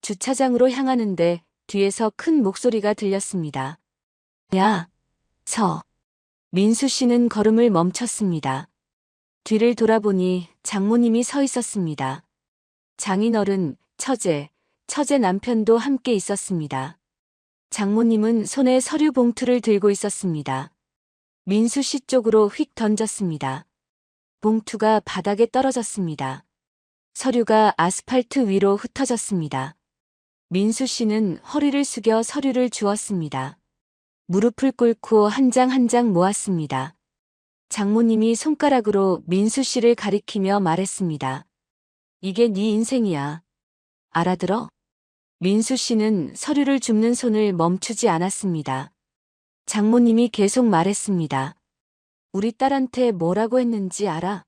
주차장으로 향하는데 뒤에서 큰 목소리가 들렸습니다. 야, 서. 민수 씨는 걸음을 멈췄습니다. 뒤를 돌아보니 장모님이 서 있었습니다. 장인어른, 처제 남편도 함께 있었습니다. 장모님은 손에 서류 봉투를 들고 있었습니다. 민수 씨 쪽으로 휙 던졌습니다. 봉투가 바닥에 떨어졌습니다. 서류가 아스팔트 위로 흩어졌습니다. 민수 씨는 허리를 숙여 서류를 주었습니다. 무릎을 꿇고 한 장 한 장 모았습니다. 장모님이 손가락으로 민수 씨를 가리키며 말했습니다. 이게 네 인생이야. 알아들어? 민수 씨는 서류를 줍는 손을 멈추지 않았습니다. 장모님이 계속 말했습니다. 우리 딸한테 뭐라고 했는지 알아?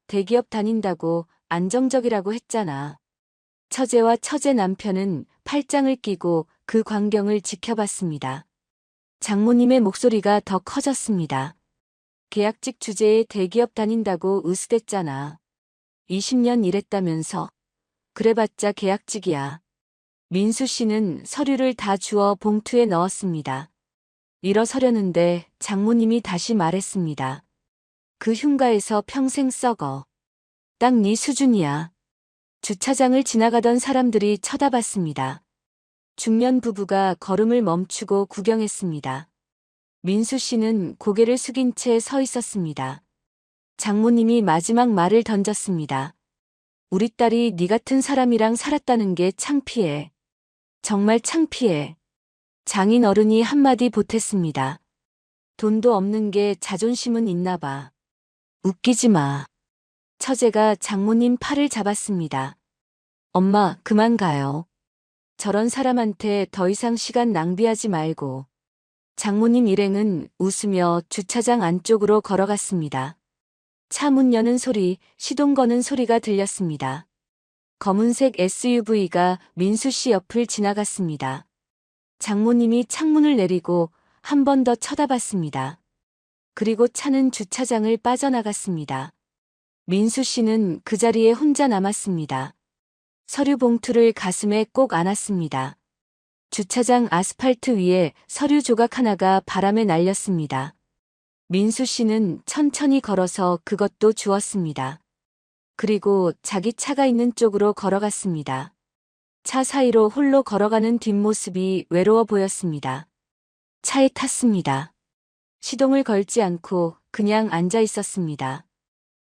대기업 다닌다고 안정적이라고 했잖아. 처제와 처제 남편은 팔짱을 끼고 그 광경을 지켜봤습니다. 장모님의 목소리가 더 커졌습니다. 계약직 주제에 대기업 다닌다고 으스댔잖아. 20년 일했다면서. 그래봤자 계약직이야. 민수 씨는 서류를 다 주워 봉투에 넣었습니다. 일어서려는데 장모님이 다시 말했습니다. 그 흉가에서 평생 썩어. 딱 네 수준이야. 주차장을 지나가던 사람들이 쳐다봤습니다. 중년 부부가 걸음을 멈추고 구경했습니다. 민수 씨는 고개를 숙인 채 서 있었습니다. 장모님이 마지막 말을 던졌습니다. 우리 딸이 네 같은 사람이랑 살았다는 게 창피해. 정말 창피해. 장인 어른이 한마디 보탰습니다. 돈도 없는 게 자존심은 있나 봐. 웃기지 마. 처제가 장모님 팔을 잡았습니다. 엄마, 그만 가요. 저런 사람한테 더 이상 시간 낭비하지 말고. 장모님 일행은 웃으며 주차장 안쪽으로 걸어갔습니다. 차 문 여는 소리, 시동 거는 소리가 들렸습니다. 검은색 SUV가 민수 씨 옆을 지나갔습니다. 장모님이 창문을 내리고 한 번 더 쳐다봤습니다. 그리고 차는 주차장을 빠져나갔습니다. 민수 씨는 그 자리에 혼자 남았습니다. 서류 봉투를 가슴에 꼭 안았습니다. 주차장 아스팔트 위에 서류 조각 하나가 바람에 날렸습니다. 민수 씨는 천천히 걸어서 그것도 주웠습니다. 그리고 자기 차가 있는 쪽으로 걸어갔습니다. 차 사이로 홀로 걸어가는 뒷모습이 외로워 보였습니다. 차에 탔습니다. 시동을 걸지 않고 그냥 앉아 있었습니다.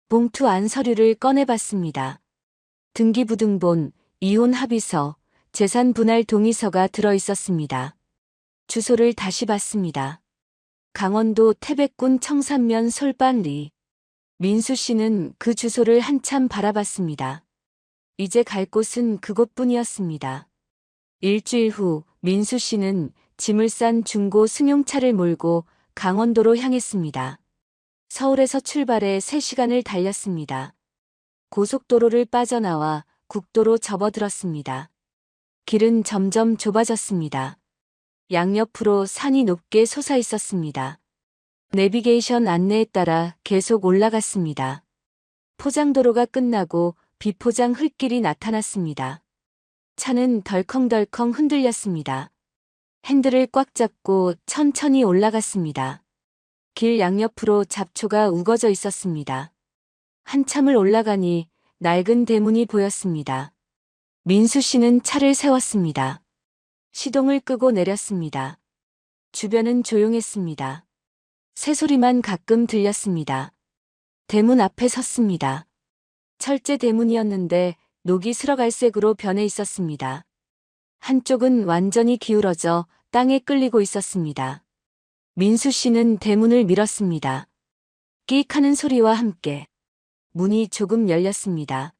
봉투 안 서류를 꺼내봤습니다. 등기부등본, 이혼 합의서, 재산 분할 동의서가 들어 있었습니다. 주소를 다시 봤습니다. 강원도 태백군 청산면 솔반리. 민수 씨는 그 주소를 한참 바라봤습니다. 이제 갈 곳은 그곳뿐이었습니다. 일주일 후 민수 씨는 짐을 싼 중고 승용차를 몰고 강원도로 향했습니다. 서울에서 출발해 3시간을 달렸습니다. 고속도로를 빠져나와 국도로 접어들었습니다. 길은 점점 좁아졌습니다. 양옆으로 산이 높게 솟아 있었습니다. 내비게이션 안내에 따라 계속 올라갔습니다. 포장도로가 끝나고 비포장 흙길이 나타났습니다. 차는 덜컹덜컹 흔들렸습니다. 핸들을 꽉 잡고 천천히 올라갔습니다. 길 양옆으로 잡초가 우거져 있었습니다. 한참을 올라가니 낡은 대문이 보였습니다. 민수 씨는 차를 세웠습니다. 시동을 끄고 내렸습니다. 주변은 조용했습니다. 새소리만 가끔 들렸습니다. 대문 앞에 섰습니다. 철제 대문이었는데 녹이 슬어갈색으로 변해 있었습니다. 한쪽은 완전히 기울어져 땅에 끌리고 있었습니다. 민수 씨는 대문을 밀었습니다. 끼익 하는 소리와 함께 문이 조금 열렸습니다.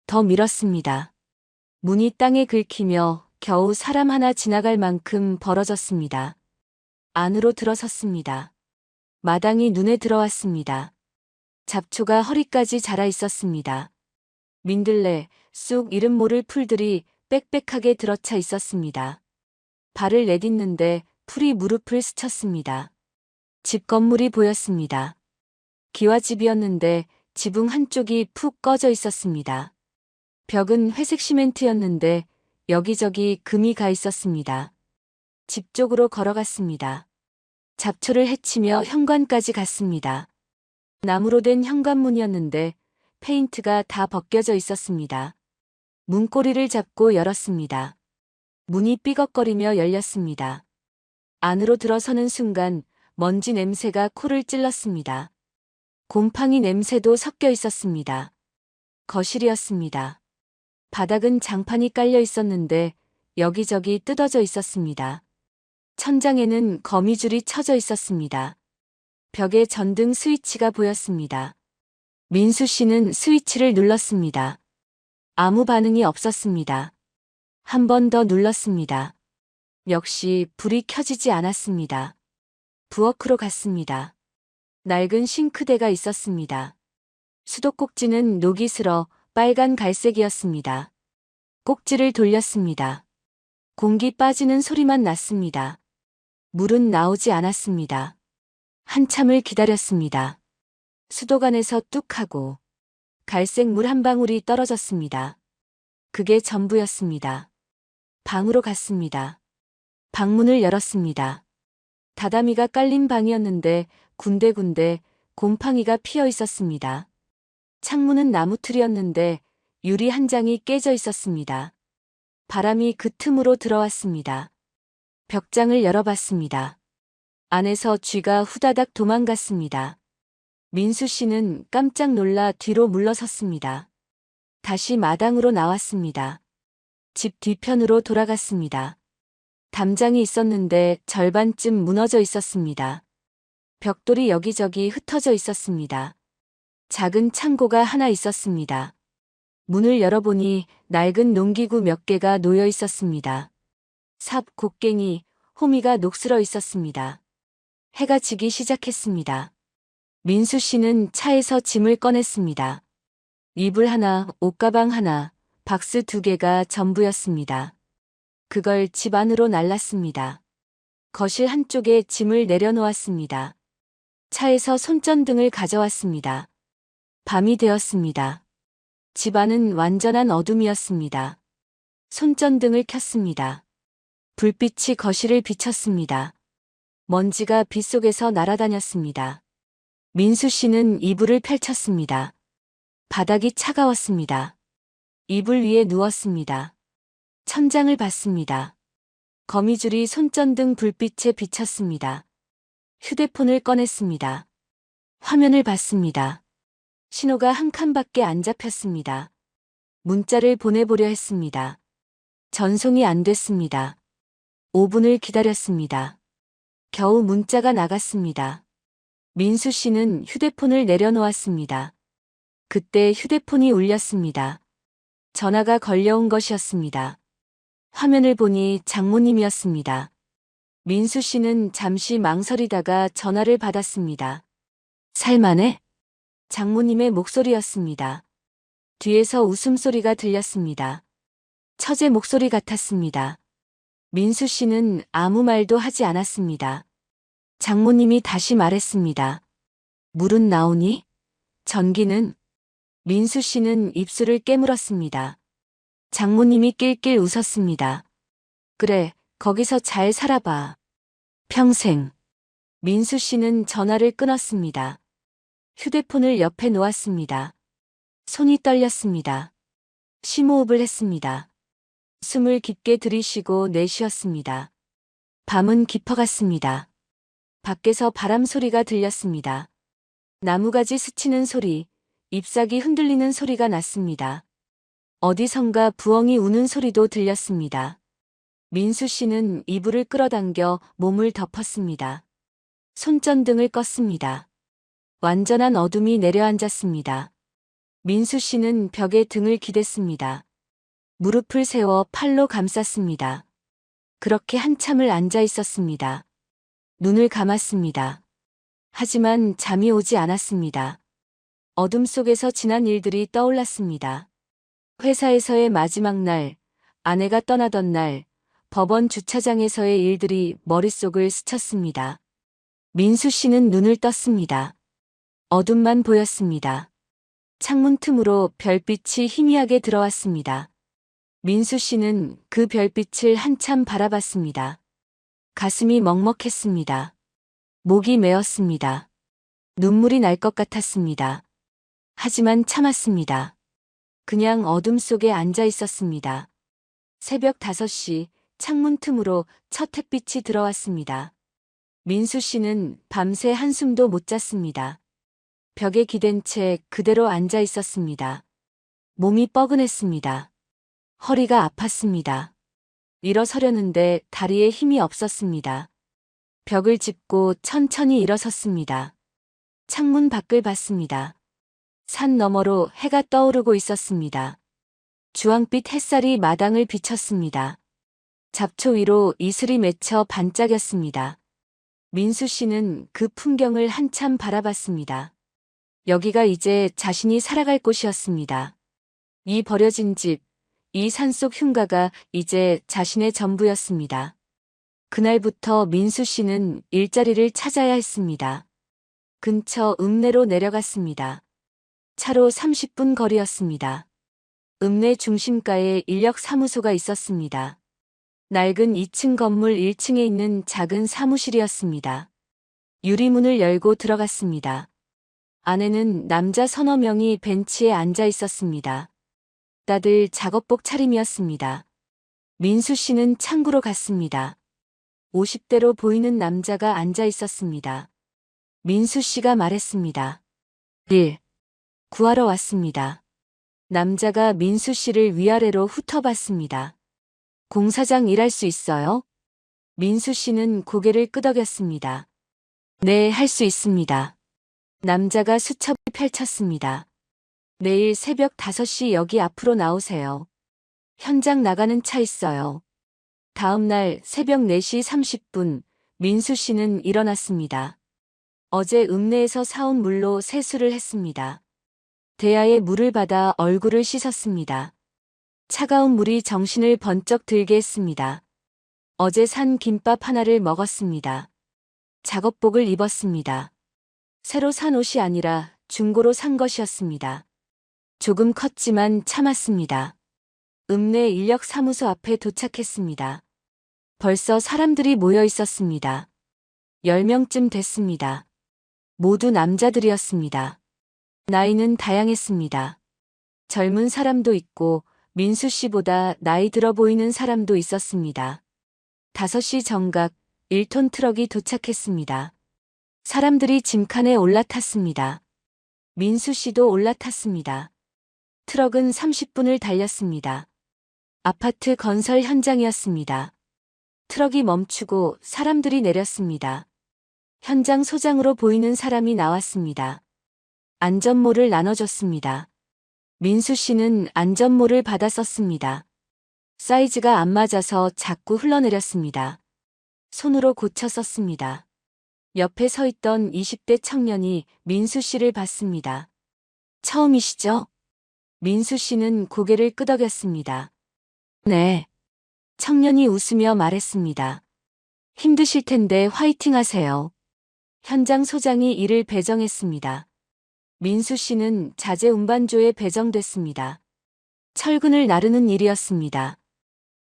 더 밀었습니다. 문이 땅에 긁히며 겨우 사람 하나 지나갈 만큼 벌어졌습니다. 안으로 들어섰습니다. 마당이 눈에 들어왔습니다. 잡초가 허리까지 자라 있었습니다. 민들레, 쑥 이름 모를 풀들이 빽빽하게 들어차 있었습니다. 발을 내딛는데 풀이 무릎을 스쳤습니다. 집 건물이 보였습니다. 기와집이었는데 지붕 한쪽이 푹 꺼져 있었습니다. 벽은 회색 시멘트였는데 여기저기 금이 가 있었습니다. 집 쪽으로 걸어갔습니다. 잡초를 헤치며 현관까지 갔습니다. 나무로 된 현관문이었는데 페인트가 다 벗겨져 있었습니다. 문고리를 잡고 열었습니다. 문이 삐걱거리며 열렸습니다. 안으로 들어서는 순간 먼지 냄새가 코를 찔렀습니다. 곰팡이 냄새도 섞여 있었습니다. 거실이었습니다. 바닥은 장판이 깔려 있었는데 여기저기 뜯어져 있었습니다. 천장에는 거미줄이 쳐져 있었습니다. 벽에 전등 스위치가 보였습니다. 민수 씨는 스위치를 눌렀습니다. 아무 반응이 없었습니다. 한 번 더 눌렀습니다. 역시 불이 켜지지 않았습니다. 부엌으로 갔습니다. 낡은 싱크대가 있었습니다. 수도꼭지는 녹이 슬어 빨간 갈색이었습니다. 꼭지를 돌렸습니다. 공기 빠지는 소리만 났습니다. 물은 나오지 않았습니다. 한참을 기다렸습니다. 수도관에서 뚝 하고 갈색 물 한 방울이 떨어졌습니다. 그게 전부였습니다. 방으로 갔습니다. 방문을 열었습니다. 다다미가 깔린 방이었는데 군데군데 곰팡이가 피어 있었습니다. 창문은 나무틀이었는데 유리 한 장이 깨져 있었습니다. 바람이 그 틈으로 들어왔습니다. 벽장을 열어봤습니다. 안에서 쥐가 후다닥 도망갔습니다. 민수 씨는 깜짝 놀라 뒤로 물러섰습니다. 다시 마당으로 나왔습니다. 집 뒤편으로 돌아갔습니다. 담장이 있었는데 절반쯤 무너져 있었습니다. 벽돌이 여기저기 흩어져 있었습니다. 작은 창고가 하나 있었습니다. 문을 열어보니 낡은 농기구 몇 개가 놓여 있었습니다. 삽, 곡괭이, 호미가 녹슬어 있었습니다. 해가 지기 시작했습니다. 민수 씨는 차에서 짐을 꺼냈습니다. 이불 하나, 옷가방 하나, 박스 2개가 전부였습니다. 그걸 집 안으로 날랐습니다. 거실 한쪽에 짐을 내려놓았습니다. 차에서 손전등을 가져왔습니다. 밤이 되었습니다. 집 안은 완전한 어둠이었습니다. 손전등을 켰습니다. 불빛이 거실을 비쳤습니다. 먼지가 빗속에서 날아다녔습니다. 민수 씨는 이불을 펼쳤습니다. 바닥이 차가웠습니다. 이불 위에 누웠습니다. 천장을 봤습니다. 거미줄이 손전등 불빛에 비쳤습니다. 휴대폰을 꺼냈습니다. 화면을 봤습니다. 신호가 한 칸밖에 안 잡혔습니다. 문자를 보내보려 했습니다. 전송이 안 됐습니다. 5분을 기다렸습니다. 겨우 문자가 나갔습니다. 민수 씨는 휴대폰을 내려놓았습니다. 그때 휴대폰이 울렸습니다. 전화가 걸려온 것이었습니다. 화면을 보니 장모님이었습니다. 민수 씨는 잠시 망설이다가 전화를 받았습니다. 살만해? 장모님의 목소리였습니다. 뒤에서 웃음소리가 들렸습니다. 처제 목소리 같았습니다. 민수 씨는 아무 말도 하지 않았습니다. 장모님이 다시 말했습니다. 물은 나오니? 전기는? 민수 씨는 입술을 깨물었습니다. 장모님이 낄낄 웃었습니다. 그래, 거기서 잘 살아봐. 평생. 민수 씨는 전화를 끊었습니다. 휴대폰을 옆에 놓았습니다. 손이 떨렸습니다. 심호흡을 했습니다. 숨을 깊게 들이쉬고 내쉬었습니다. 밤은 깊어갔습니다. 밖에서 바람 소리가 들렸습니다. 나무가지 스치는 소리, 잎사귀 흔들리는 소리가 났습니다. 어디선가 부엉이 우는 소리도 들렸습니다. 민수 씨는 이불을 끌어당겨 몸을 덮었습니다. 손전등을 껐습니다. 완전한 어둠이 내려앉았습니다. 민수 씨는 벽에 등을 기댔습니다. 무릎을 세워 팔로 감쌌습니다. 그렇게 한참을 앉아 있었습니다. 눈을 감았습니다. 하지만 잠이 오지 않았습니다. 어둠 속에서 지난 일들이 떠올랐습니다. 회사에서의 마지막 날, 아내가 떠나던 날, 법원 주차장에서의 일들이 머릿속을 스쳤습니다. 민수 씨는 눈을 떴습니다. 어둠만 보였습니다. 창문 틈으로 별빛이 희미하게 들어왔습니다. 민수 씨는 그 별빛을 한참 바라봤습니다. 가슴이 먹먹했습니다. 목이 메었습니다. 눈물이 날 것 같았습니다. 하지만 참았습니다. 그냥 어둠 속에 앉아 있었습니다. 새벽 5시 창문 틈으로 첫 햇빛이 들어왔습니다. 민수 씨는 밤새 한숨도 못 잤습니다. 벽에 기댄 채 그대로 앉아 있었습니다. 몸이 뻐근했습니다. 허리가 아팠습니다. 일어서려는데 다리에 힘이 없었습니다. 벽을 짚고 천천히 일어섰습니다. 창문 밖을 봤습니다. 산 너머로 해가 떠오르고 있었습니다. 주황빛 햇살이 마당을 비쳤습니다. 잡초 위로 이슬이 맺혀 반짝였습니다. 민수 씨는 그 풍경을 한참 바라봤습니다. 여기가 이제 자신이 살아갈 곳이었습니다. 이 버려진 집, 이 산속 흉가가 이제 자신의 전부였습니다. 그날부터 민수 씨는 일자리를 찾아야 했습니다. 근처 읍내로 내려갔습니다. 차로 30분 거리였습니다. 읍내 중심가에 인력사무소가 있었습니다. 낡은 2층 건물 1층에 있는 작은 사무실이었습니다. 유리문을 열고 들어갔습니다. 안에는 남자 서너 명이 벤치에 앉아 있었습니다. 다들 작업복 차림이었습니다. 민수 씨는 창구로 갔습니다. 50대로 보이는 남자가 앉아 있었습니다. 민수 씨가 말했습니다. 일 구하러 왔습니다. 남자가 민수 씨를 위아래로 훑어봤습니다. 공사장 일할 수 있어요? 민수 씨는 고개를 끄덕였습니다. 네, 할 수 있습니다. 남자가 수첩을 펼쳤습니다. 내일 새벽 5시 여기 앞으로 나오세요. 현장 나가는 차 있어요. 다음 날 새벽 4시 30분 민수 씨는 일어났습니다. 어제 읍내에서 사온 물로 세수를 했습니다. 대야에 물을 받아 얼굴을 씻었습니다. 차가운 물이 정신을 번쩍 들게 했습니다. 어제 산 김밥 하나를 먹었습니다. 작업복을 입었습니다. 새로 산 옷이 아니라 중고로 산 것이었습니다. 조금 컸지만 참았습니다. 읍내 인력사무소 앞에 도착했습니다. 벌써 사람들이 모여 있었습니다. 10명쯤 됐습니다. 모두 남자들이었습니다. 나이는 다양했습니다. 젊은 사람도 있고 민수 씨보다 나이 들어 보이는 사람도 있었습니다. 5시 정각 1톤 트럭이 도착했습니다. 사람들이 짐칸에 올라탔습니다. 민수 씨도 올라탔습니다. 트럭은 30분을 달렸습니다. 아파트 건설 현장이었습니다. 트럭이 멈추고 사람들이 내렸습니다. 현장 소장으로 보이는 사람이 나왔습니다. 안전모를 나눠줬습니다. 민수 씨는 안전모를 받아 썼습니다. 사이즈가 안 맞아서 자꾸 흘러내렸습니다. 손으로 고쳐 썼습니다. 옆에 서 있던 20대 청년이 민수 씨를 봤습니다. 처음이시죠? 민수 씨는 고개를 끄덕였습니다. 네. 청년이 웃으며 말했습니다. 힘드실 텐데 화이팅 하세요. 현장 소장이 이를 배정했습니다. 민수 씨는 자재 운반조에 배정됐습니다. 철근을 나르는 일이었습니다.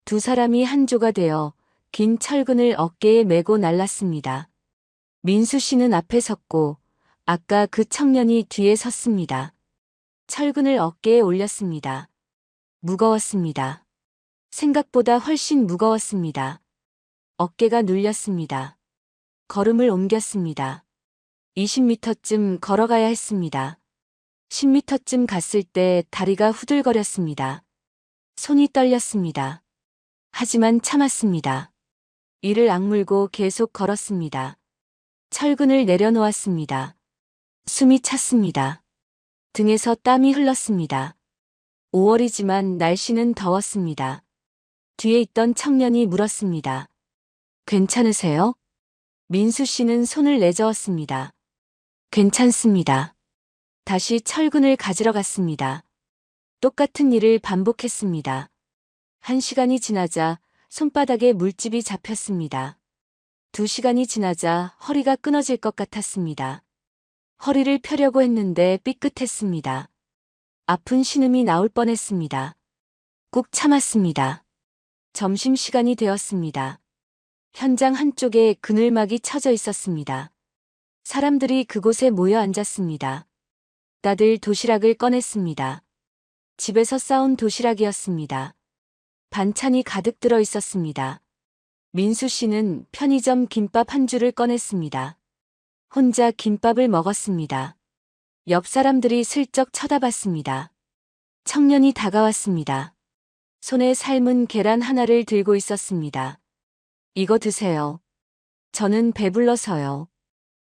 두 사람이 한 조가 되어 긴 철근을 어깨에 메고 날랐습니다. 민수 씨는 앞에 섰고 아까 그 청년이 뒤에 섰습니다. 철근을 어깨에 올렸습니다. 무거웠습니다. 생각보다 훨씬 무거웠습니다. 어깨가 눌렸습니다. 걸음을 옮겼습니다. 20m쯤 걸어가야 했습니다. 10m쯤 갔을 때 다리가 후들거렸습니다. 손이 떨렸습니다. 하지만 참았습니다. 이를 악물고 계속 걸었습니다. 철근을 내려놓았습니다. 숨이 찼습니다. 등에서 땀이 흘렀습니다. 5월이지만 날씨는 더웠습니다. 뒤에 있던 청년이 물었습니다. 괜찮으세요? 민수 씨는 손을 내저었습니다. 괜찮습니다. 다시 철근을 가지러 갔습니다. 똑같은 일을 반복했습니다. 1시간이 지나자 손바닥에 물집이 잡혔습니다. 2시간이 지나자 허리가 끊어질 것 같았습니다. 허리를 펴려고 했는데 삐끗했습니다. 아픈 신음이 나올 뻔했습니다. 꾹 참았습니다. 점심시간이 되었습니다. 현장 한쪽에 그늘막이 쳐져 있었습니다. 사람들이 그곳에 모여 앉았습니다. 다들 도시락을 꺼냈습니다. 집에서 싸온 도시락이었습니다. 반찬이 가득 들어 있었습니다. 민수 씨는 편의점 김밥 한 줄을 꺼냈습니다. 혼자 김밥을 먹었습니다. 옆 사람들이 슬쩍 쳐다봤습니다. 청년이 다가왔습니다. 손에 삶은 계란 하나를 들고 있었습니다. 이거 드세요. 저는 배불러서요.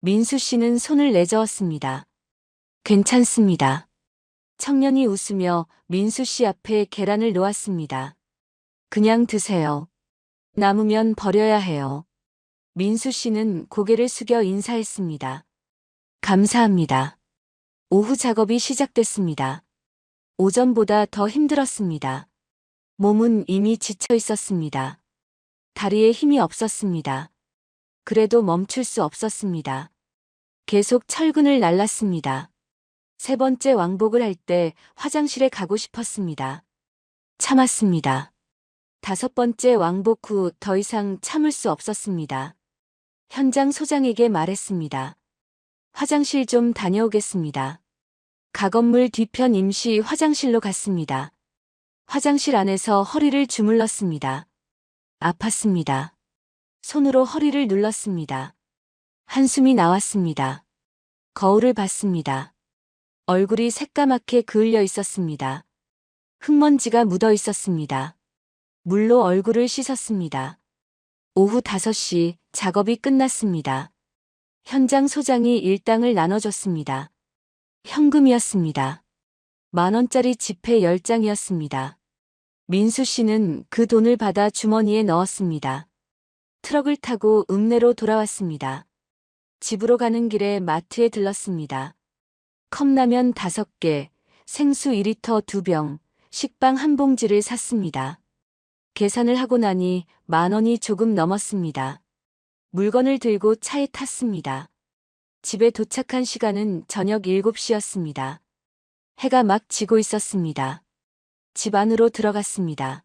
민수 씨는 손을 내저었습니다. 괜찮습니다. 청년이 웃으며 민수 씨 앞에 계란을 놓았습니다. 그냥 드세요. 남으면 버려야 해요. 민수 씨는 고개를 숙여 인사했습니다. 감사합니다. 오후 작업이 시작됐습니다. 오전보다 더 힘들었습니다. 몸은 이미 지쳐 있었습니다. 다리에 힘이 없었습니다. 그래도 멈출 수 없었습니다. 계속 철근을 날랐습니다. 3번째 왕복을 할 때 화장실에 가고 싶었습니다. 참았습니다. 5번째 왕복 후 더 이상 참을 수 없었습니다. 현장 소장에게 말했습니다. 화장실 좀 다녀오겠습니다. 가건물 뒤편 임시 화장실로 갔습니다. 화장실 안에서 허리를 주물렀습니다. 아팠습니다. 손으로 허리를 눌렀습니다. 한숨이 나왔습니다. 거울을 봤습니다. 얼굴이 새까맣게 그을려 있었습니다. 흙먼지가 묻어 있었습니다. 물로 얼굴을 씻었습니다. 오후 5시 작업이 끝났습니다. 현장 소장이 일당을 나눠줬습니다. 현금이었습니다. 10,000원짜리 지폐 10장이었습니다. 민수 씨는 그 돈을 받아 주머니에 넣었습니다. 트럭을 타고 읍내로 돌아왔습니다. 집으로 가는 길에 마트에 들렀습니다. 컵라면 5개, 생수 2리터 2병, 식빵 한 봉지를 샀습니다. 계산을 하고 나니 10,000원이 조금 넘었습니다. 물건을 들고 차에 탔습니다. 집에 도착한 시간은 저녁 7시였습니다. 해가 막 지고 있었습니다. 집 안으로 들어갔습니다.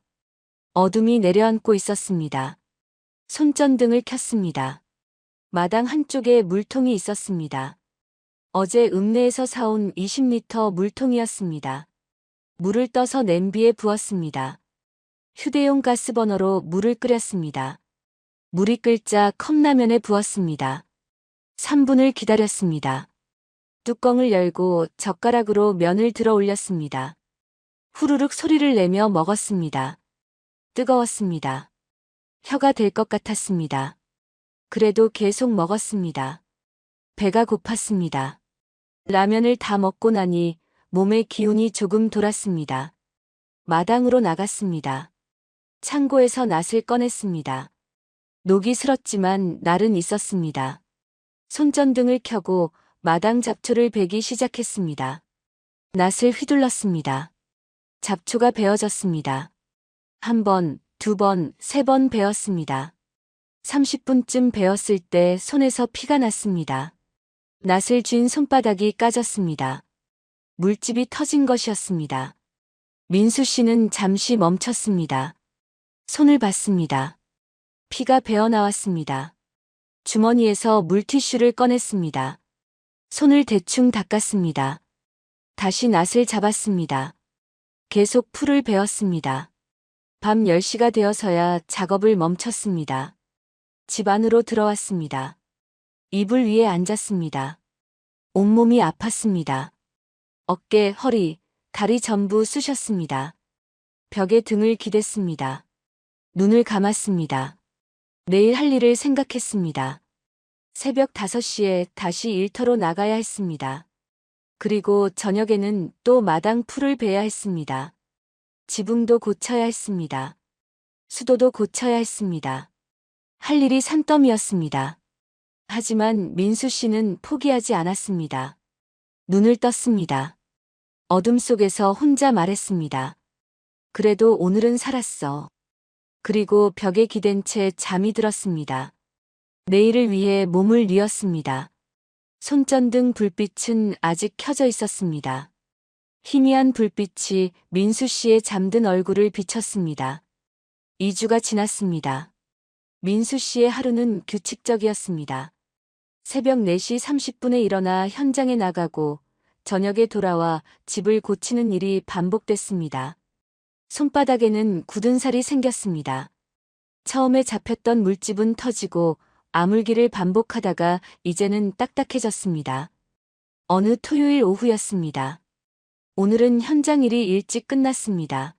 어둠이 내려앉고 있었습니다. 손전등을 켰습니다. 마당 한쪽에 물통이 있었습니다. 어제 읍내에서 사온 20리터 물통이었습니다. 물을 떠서 냄비에 부었습니다. 휴대용 가스버너로 물을 끓였습니다. 물이 끓자 컵라면에 부었습니다. 3분을 기다렸습니다. 뚜껑을 열고 젓가락으로 면을 들어 올렸습니다. 후루룩 소리를 내며 먹었습니다. 뜨거웠습니다. 혀가 될 것 같았습니다. 그래도 계속 먹었습니다. 배가 고팠습니다. 라면을 다 먹고 나니 몸에 기운이 조금 돌았습니다. 마당으로 나갔습니다. 창고에서 낫을 꺼냈습니다. 녹이 슬었지만 날은 있었습니다. 손전등을 켜고 마당 잡초를 베기 시작했습니다. 낫을 휘둘렀습니다. 잡초가 베어졌습니다. 1번, 2번, 3번 베었습니다. 30분쯤 베었을 때 손에서 피가 났습니다. 낫을 쥔 손바닥이 까졌습니다. 물집이 터진 것이었습니다. 민수 씨는 잠시 멈췄습니다. 손을 봤습니다. 피가 배어 나왔습니다. 주머니에서 물티슈를 꺼냈습니다. 손을 대충 닦았습니다. 다시 낫을 잡았습니다. 계속 풀을 베었습니다. 밤 10시가 되어서야 작업을 멈췄습니다. 집 안으로 들어왔습니다. 이불 위에 앉았습니다. 온몸이 아팠습니다. 어깨, 허리, 다리 전부 쑤셨습니다. 벽에 등을 기댔습니다. 눈을 감았습니다. 내일 할 일을 생각했습니다. 새벽 5시에 다시 일터로 나가야 했습니다. 그리고 저녁에는 또 마당 풀을 베야 했습니다. 지붕도 고쳐야 했습니다. 수도도 고쳐야 했습니다. 할 일이 산더미였습니다. 하지만 민수 씨는 포기하지 않았습니다. 눈을 떴습니다. 어둠 속에서 혼자 말했습니다. 그래도 오늘은 살았어. 그리고 벽에 기댄 채 잠이 들었습니다. 내일을 위해 몸을 뉘었습니다. 손전등 불빛은 아직 켜져 있었습니다. 희미한 불빛이 민수 씨의 잠든 얼굴을 비쳤습니다. 2주가 지났습니다. 민수 씨의 하루는 규칙적이었습니다. 새벽 4시 30분에 일어나 현장에 나가고 저녁에 돌아와 집을 고치는 일이 반복됐습니다. 손바닥에는 굳은 살이 생겼습니다. 처음에 잡혔던 물집은 터지고 아물기를 반복하다가 이제는 딱딱해졌습니다. 어느 토요일 오후였습니다. 오늘은 현장 일이 일찍 끝났습니다.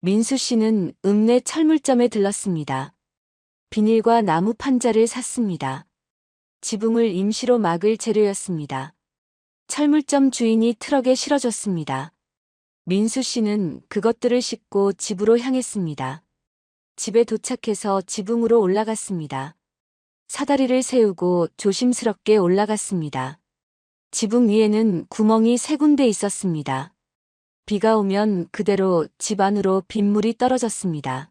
민수 씨는 읍내 철물점에 들렀습니다. 비닐과 나무 판자를 샀습니다. 지붕을 임시로 막을 재료였습니다. 철물점 주인이 트럭에 실어줬습니다. 민수 씨는 그것들을 싣고 집으로 향했습니다. 집에 도착해서 지붕으로 올라갔습니다. 사다리를 세우고 조심스럽게 올라갔습니다. 지붕 위에는 구멍이 3군데 있었습니다. 비가 오면 그대로 집 안으로 빗물이 떨어졌습니다.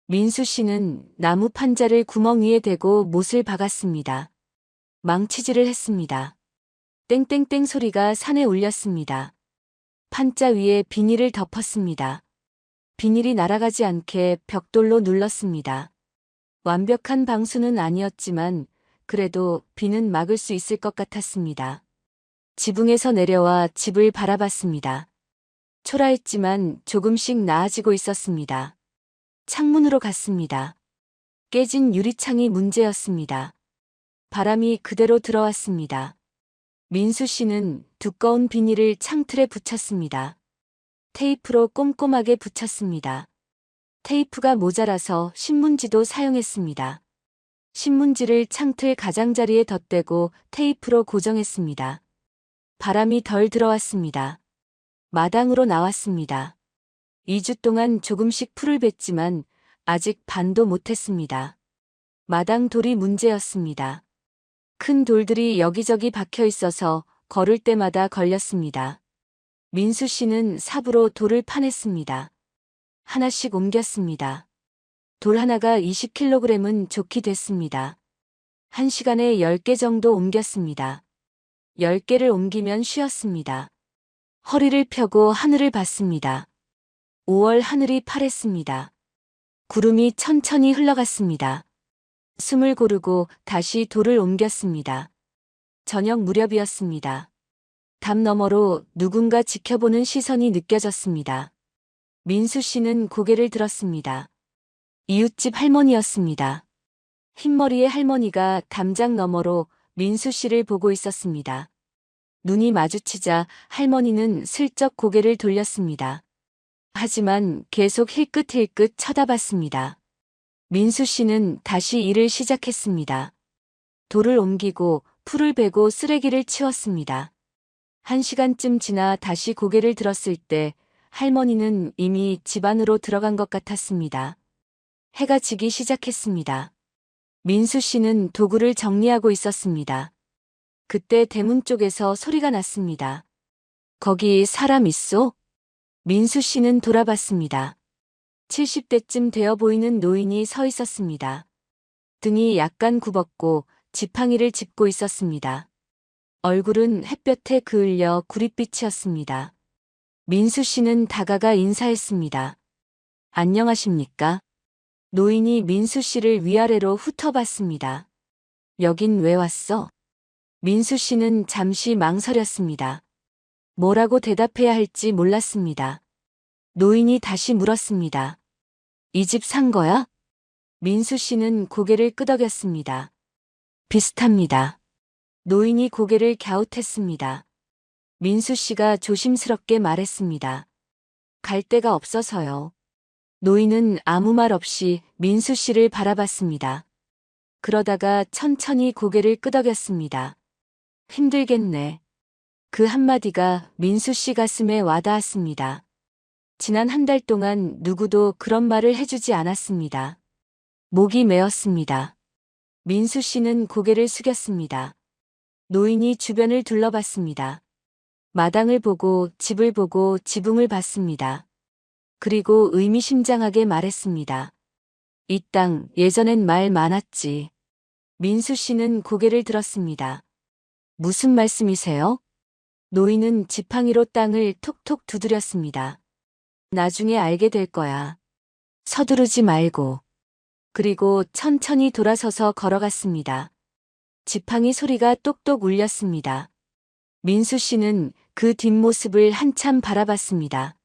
민수 씨는 나무 판자를 구멍 위에 대고 못을 박았습니다. 망치질을 했습니다. 땡땡땡 소리가 산에 울렸습니다. 판자 위에 비닐을 덮었습니다. 비닐이 날아가지 않게 벽돌로 눌렀습니다. 완벽한 방수는 아니었지만 그래도 비는 막을 수 있을 것 같았습니다. 지붕에서 내려와 집을 바라봤습니다. 초라했지만 조금씩 나아지고 있었습니다. 창문으로 갔습니다. 깨진 유리창이 문제였습니다. 바람이 그대로 들어왔습니다. 민수 씨는 두꺼운 비닐을 창틀에 붙였습니다. 테이프로 꼼꼼하게 붙였습니다. 테이프가 모자라서 신문지도 사용했습니다. 신문지를 창틀 가장자리에 덧대고 테이프로 고정했습니다. 바람이 덜 들어왔습니다. 마당으로 나왔습니다. 2주 동안 조금씩 풀을 뱄지만 아직 반도 못했습니다. 마당 돌이 문제였습니다. 큰 돌들이 여기저기 박혀 있어서 걸을 때마다 걸렸습니다. 민수 씨는 삽으로 돌을 파냈습니다. 하나씩 옮겼습니다. 돌 하나가 20kg은 좋게 됐습니다. 1시간에 10개 정도 옮겼습니다. 10개를 옮기면 쉬었습니다. 허리를 펴고 하늘을 봤습니다. 5월 하늘이 파랬습니다. 구름이 천천히 흘러갔습니다. 숨을 고르고 다시 돌을 옮겼습니다. 저녁 무렵이었습니다. 담 너머로 누군가 지켜보는 시선이 느껴졌습니다. 민수 씨는 고개를 들었습니다. 이웃집 할머니였습니다. 흰머리의 할머니가 담장 너머로 민수 씨를 보고 있었습니다. 눈이 마주치자 할머니는 슬쩍 고개를 돌렸습니다. 하지만 계속 힐끗힐끗 쳐다봤습니다. 민수 씨는 다시 일을 시작했습니다. 돌을 옮기고 풀을 베고 쓰레기를 치웠습니다. 1시간쯤 지나 다시 고개를 들었을 때 할머니는 이미 집 안으로 들어간 것 같았습니다. 해가 지기 시작했습니다. 민수 씨는 도구를 정리하고 있었습니다. 그때 대문 쪽에서 소리가 났습니다. 거기 사람 있소? 민수 씨는 돌아봤습니다. 70대쯤 되어 보이는 노인이 서 있었습니다. 등이 약간 굽었고 지팡이를 짚고 있었습니다. 얼굴은 햇볕에 그을려 구릿빛이었습니다. 민수 씨는 다가가 인사했습니다. 안녕하십니까? 노인이 민수 씨를 위아래로 훑어봤습니다. 여긴 왜 왔어? 민수 씨는 잠시 망설였습니다. 뭐라고 대답해야 할지 몰랐습니다. 노인이 다시 물었습니다. 이 집 산 거야? 민수 씨는 고개를 끄덕였습니다. 비슷합니다. 노인이 고개를 갸웃했습니다. 민수 씨가 조심스럽게 말했습니다. 갈 데가 없어서요. 노인은 아무 말 없이 민수 씨를 바라봤습니다. 그러다가 천천히 고개를 끄덕였습니다. 힘들겠네. 그 한마디가 민수 씨 가슴에 와닿았습니다. 지난 한 달 동안 누구도 그런 말을 해주지 않았습니다. 목이 메었습니다. 민수 씨는 고개를 숙였습니다. 노인이 주변을 둘러봤습니다. 마당을 보고 집을 보고 지붕을 봤습니다. 그리고 의미심장하게 말했습니다. 이 땅 예전엔 말 많았지. 민수 씨는 고개를 들었습니다. 무슨 말씀이세요? 노인은 지팡이로 땅을 톡톡 두드렸습니다. 나중에 알게 될 거야. 서두르지 말고. 그리고 천천히 돌아서서 걸어갔습니다. 지팡이 소리가 똑똑 울렸습니다. 민수 씨는 그 뒷모습을 한참 바라봤습니다.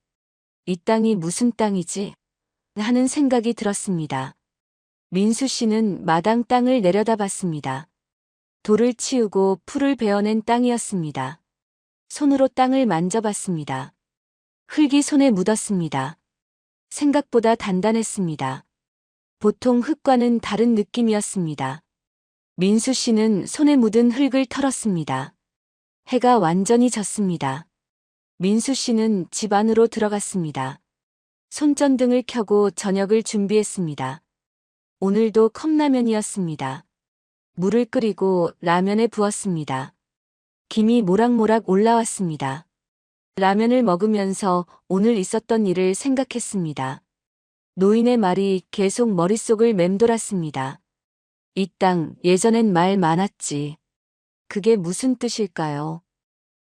이 땅이 무슨 땅이지? 하는 생각이 들었습니다. 민수 씨는 마당 땅을 내려다봤습니다. 돌을 치우고 풀을 베어낸 땅이었습니다. 손으로 땅을 만져봤습니다. 흙이 손에 묻었습니다. 생각보다 단단했습니다. 보통 흙과는 다른 느낌이었습니다. 민수 씨는 손에 묻은 흙을 털었습니다. 해가 완전히 졌습니다. 민수 씨는 집 안으로 들어갔습니다. 손전등을 켜고 저녁을 준비했습니다. 오늘도 컵라면이었습니다. 물을 끓이고 라면에 부었습니다. 김이 모락모락 올라왔습니다. 라면을 먹으면서 오늘 있었던 일을 생각했습니다. 노인의 말이 계속 머릿속을 맴돌았습니다. 이 땅 예전엔 말 많았지. 그게 무슨 뜻일까요?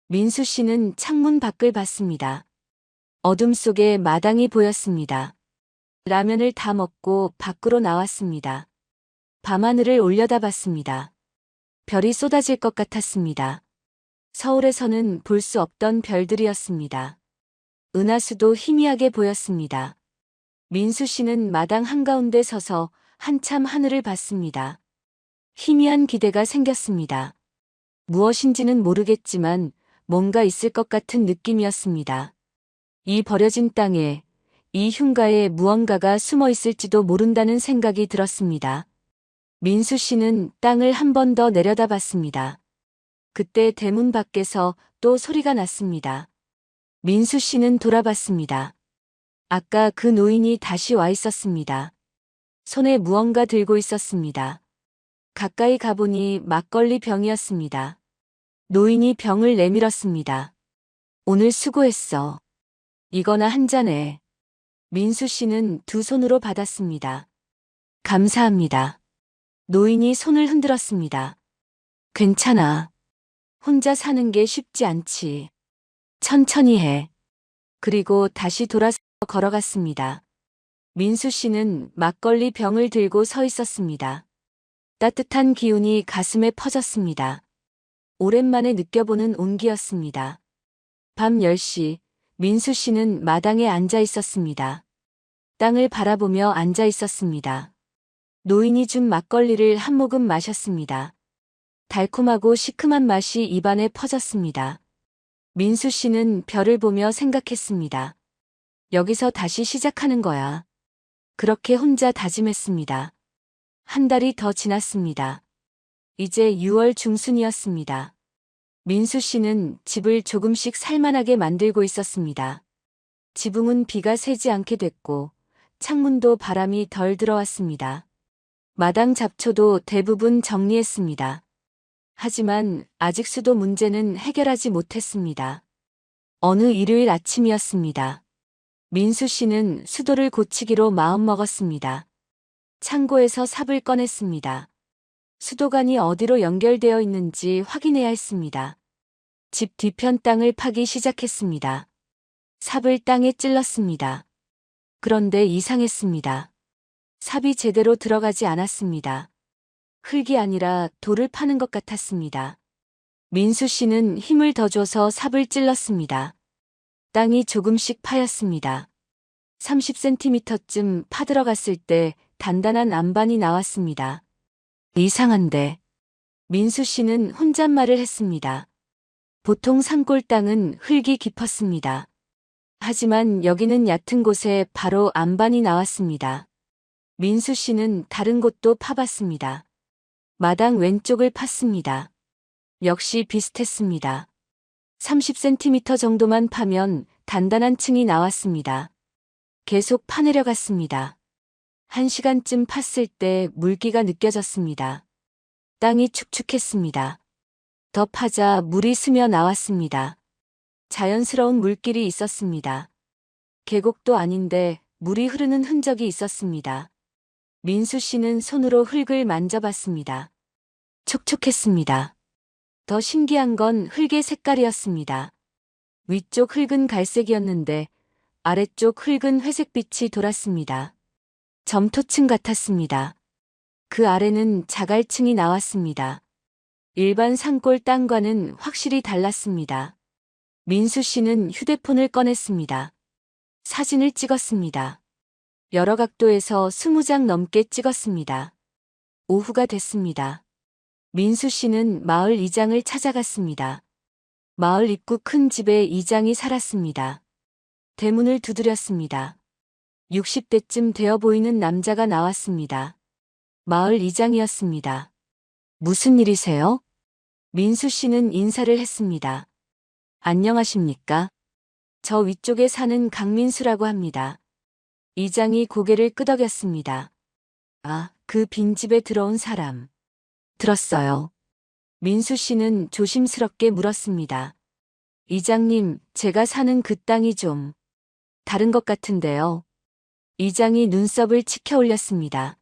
민수 씨는 창문 밖을 봤습니다. 어둠 속에 마당이 보였습니다. 라면을 다 먹고 밖으로 나왔습니다. 밤하늘을 올려다봤습니다. 별이 쏟아질 것 같았습니다. 서울에서는 볼 수 없던 별들이었습니다. 은하수도 희미하게 보였습니다. 민수 씨는 마당 한가운데 서서 한참 하늘을 봤습니다. 희미한 기대가 생겼습니다. 무엇인지는 모르겠지만 뭔가 있을 것 같은 느낌이었습니다. 이 버려진 땅에, 이 흉가에 무언가가 숨어 있을지도 모른다는 생각이 들었습니다. 민수 씨는 땅을 한 번 더 내려다봤습니다. 그때 대문 밖에서 또 소리가 났습니다. 민수 씨는 돌아봤습니다. 아까 그 노인이 다시 와 있었습니다. 손에 무언가 들고 있었습니다. 가까이 가보니 막걸리 병이었습니다. 노인이 병을 내밀었습니다. 오늘 수고했어. 이거나 한 잔해. 민수 씨는 두 손으로 받았습니다. 감사합니다. 노인이 손을 흔들었습니다. 괜찮아. 혼자 사는 게 쉽지 않지. 천천히 해. 그리고 다시 돌아서 걸어갔습니다. 민수 씨는 막걸리 병을 들고 서 있었습니다. 따뜻한 기운이 가슴에 퍼졌습니다. 오랜만에 느껴보는 온기였습니다. 밤 10시, 민수 씨는 마당에 앉아 있었습니다. 땅을 바라보며 앉아 있었습니다. 노인이 준 막걸리를 한 모금 마셨습니다. 달콤하고 시큼한 맛이 입안에 퍼졌습니다. 민수 씨는 별을 보며 생각했습니다. 여기서 다시 시작하는 거야. 그렇게 혼자 다짐했습니다. 한 달이 더 지났습니다. 이제 6월 중순이었습니다. 민수 씨는 집을 조금씩 살만하게 만들고 있었습니다. 지붕은 비가 새지 않게 됐고 창문도 바람이 덜 들어왔습니다. 마당 잡초도 대부분 정리했습니다. 하지만 아직 수도 문제는 해결하지 못했습니다. 어느 일요일 아침이었습니다. 민수 씨는 수도를 고치기로 마음먹었습니다. 창고에서 삽을 꺼냈습니다. 수도관이 어디로 연결되어 있는지 확인해야 했습니다. 집 뒤편 땅을 파기 시작했습니다. 삽을 땅에 찔렀습니다. 그런데 이상했습니다. 삽이 제대로 들어가지 않았습니다. 흙이 아니라 돌을 파는 것 같았습니다. 민수 씨는 힘을 더 줘서 삽을 찔렀습니다. 땅이 조금씩 파였습니다. 30cm쯤 파들어갔을 때 단단한 안반이 나왔습니다. 이상한데. 민수 씨는 혼잣말을 했습니다. 보통 산골 땅은 흙이 깊었습니다. 하지만 여기는 얕은 곳에 바로 안반이 나왔습니다. 민수 씨는 다른 곳도 파봤습니다. 마당 왼쪽을 팠습니다. 역시 비슷했습니다. 30cm 정도만 파면 단단한 층이 나왔습니다. 계속 파내려갔습니다. 1시간쯤 팠을 때 물기가 느껴졌습니다. 땅이 축축했습니다. 더 파자 물이 스며 나왔습니다. 자연스러운 물길이 있었습니다. 계곡도 아닌데 물이 흐르는 흔적이 있었습니다. 민수 씨는 손으로 흙을 만져봤습니다. 촉촉했습니다. 더 신기한 건 흙의 색깔이었습니다. 위쪽 흙은 갈색이었는데 아래쪽 흙은 회색빛이 돌았습니다. 점토층 같았습니다. 그 아래는 자갈층이 나왔습니다. 일반 산골 땅과는 확실히 달랐습니다. 민수 씨는 휴대폰을 꺼냈습니다. 사진을 찍었습니다. 여러 각도에서 20장 넘게 찍었습니다. 오후가 됐습니다. 민수 씨는 마을 이장을 찾아갔습니다. 마을 입구 큰 집에 이장이 살았습니다. 대문을 두드렸습니다. 60대쯤 되어 보이는 남자가 나왔습니다. 마을 이장이었습니다. 무슨 일이세요? 민수 씨는 인사를 했습니다. 안녕하십니까? 저 위쪽에 사는 강민수라고 합니다. 이장이 고개를 끄덕였습니다. 아, 그 빈집에 들어온 사람. 들었어요. 민수 씨는 조심스럽게 물었습니다. 이장님, 제가 사는 그 땅이 좀 다른 것 같은데요. 이장이 눈썹을 치켜 올렸습니다.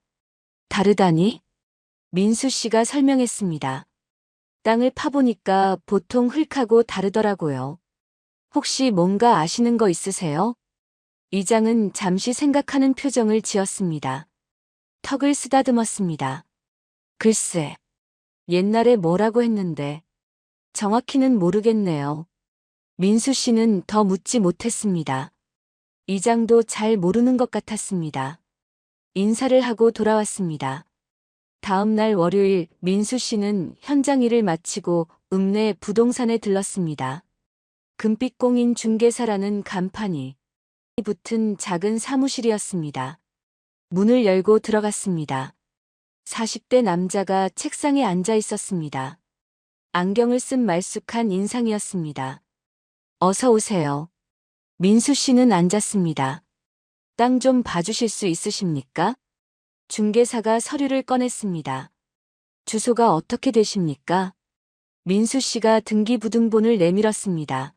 다르다니? 민수 씨가 설명했습니다. 땅을 파보니까 보통 흙하고 다르더라고요. 혹시 뭔가 아시는 거 있으세요? 이장은 잠시 생각하는 표정을 지었습니다. 턱을 쓰다듬었습니다. 글쎄, 옛날에 뭐라고 했는데 정확히는 모르겠네요. 민수 씨는 더 묻지 못했습니다. 이장도 잘 모르는 것 같았습니다. 인사를 하고 돌아왔습니다. 다음 날 월요일 민수 씨는 현장 일을 마치고 읍내 부동산에 들렀습니다. 금빛공인 중개사라는 간판이 붙은 작은 사무실이었습니다. 문을 열고 들어갔습니다. 40대 남자가 책상에 앉아 있었습니다. 안경을 쓴 말쑥한 인상이었습니다. 어서 오세요. 민수 씨는 앉았습니다. 땅 좀 봐주실 수 있으십니까? 중개사가 서류를 꺼냈습니다. 주소가 어떻게 되십니까? 민수 씨가 등기부등본을 내밀었습니다.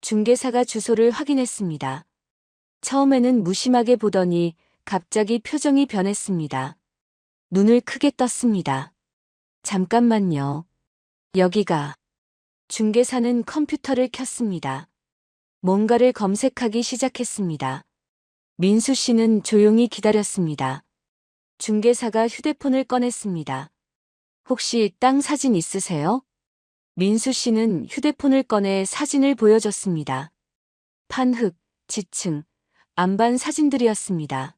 중개사가 주소를 확인했습니다. 처음에는 무심하게 보더니 갑자기 표정이 변했습니다. 눈을 크게 떴습니다. 잠깐만요. 여기가. 중개사는 컴퓨터를 켰습니다. 뭔가를 검색하기 시작했습니다. 민수 씨는 조용히 기다렸습니다. 중개사가 휴대폰을 꺼냈습니다. 혹시 땅 사진 있으세요? 민수 씨는 휴대폰을 꺼내 사진을 보여줬습니다. 판흙, 지층, 안반 사진들이었습니다.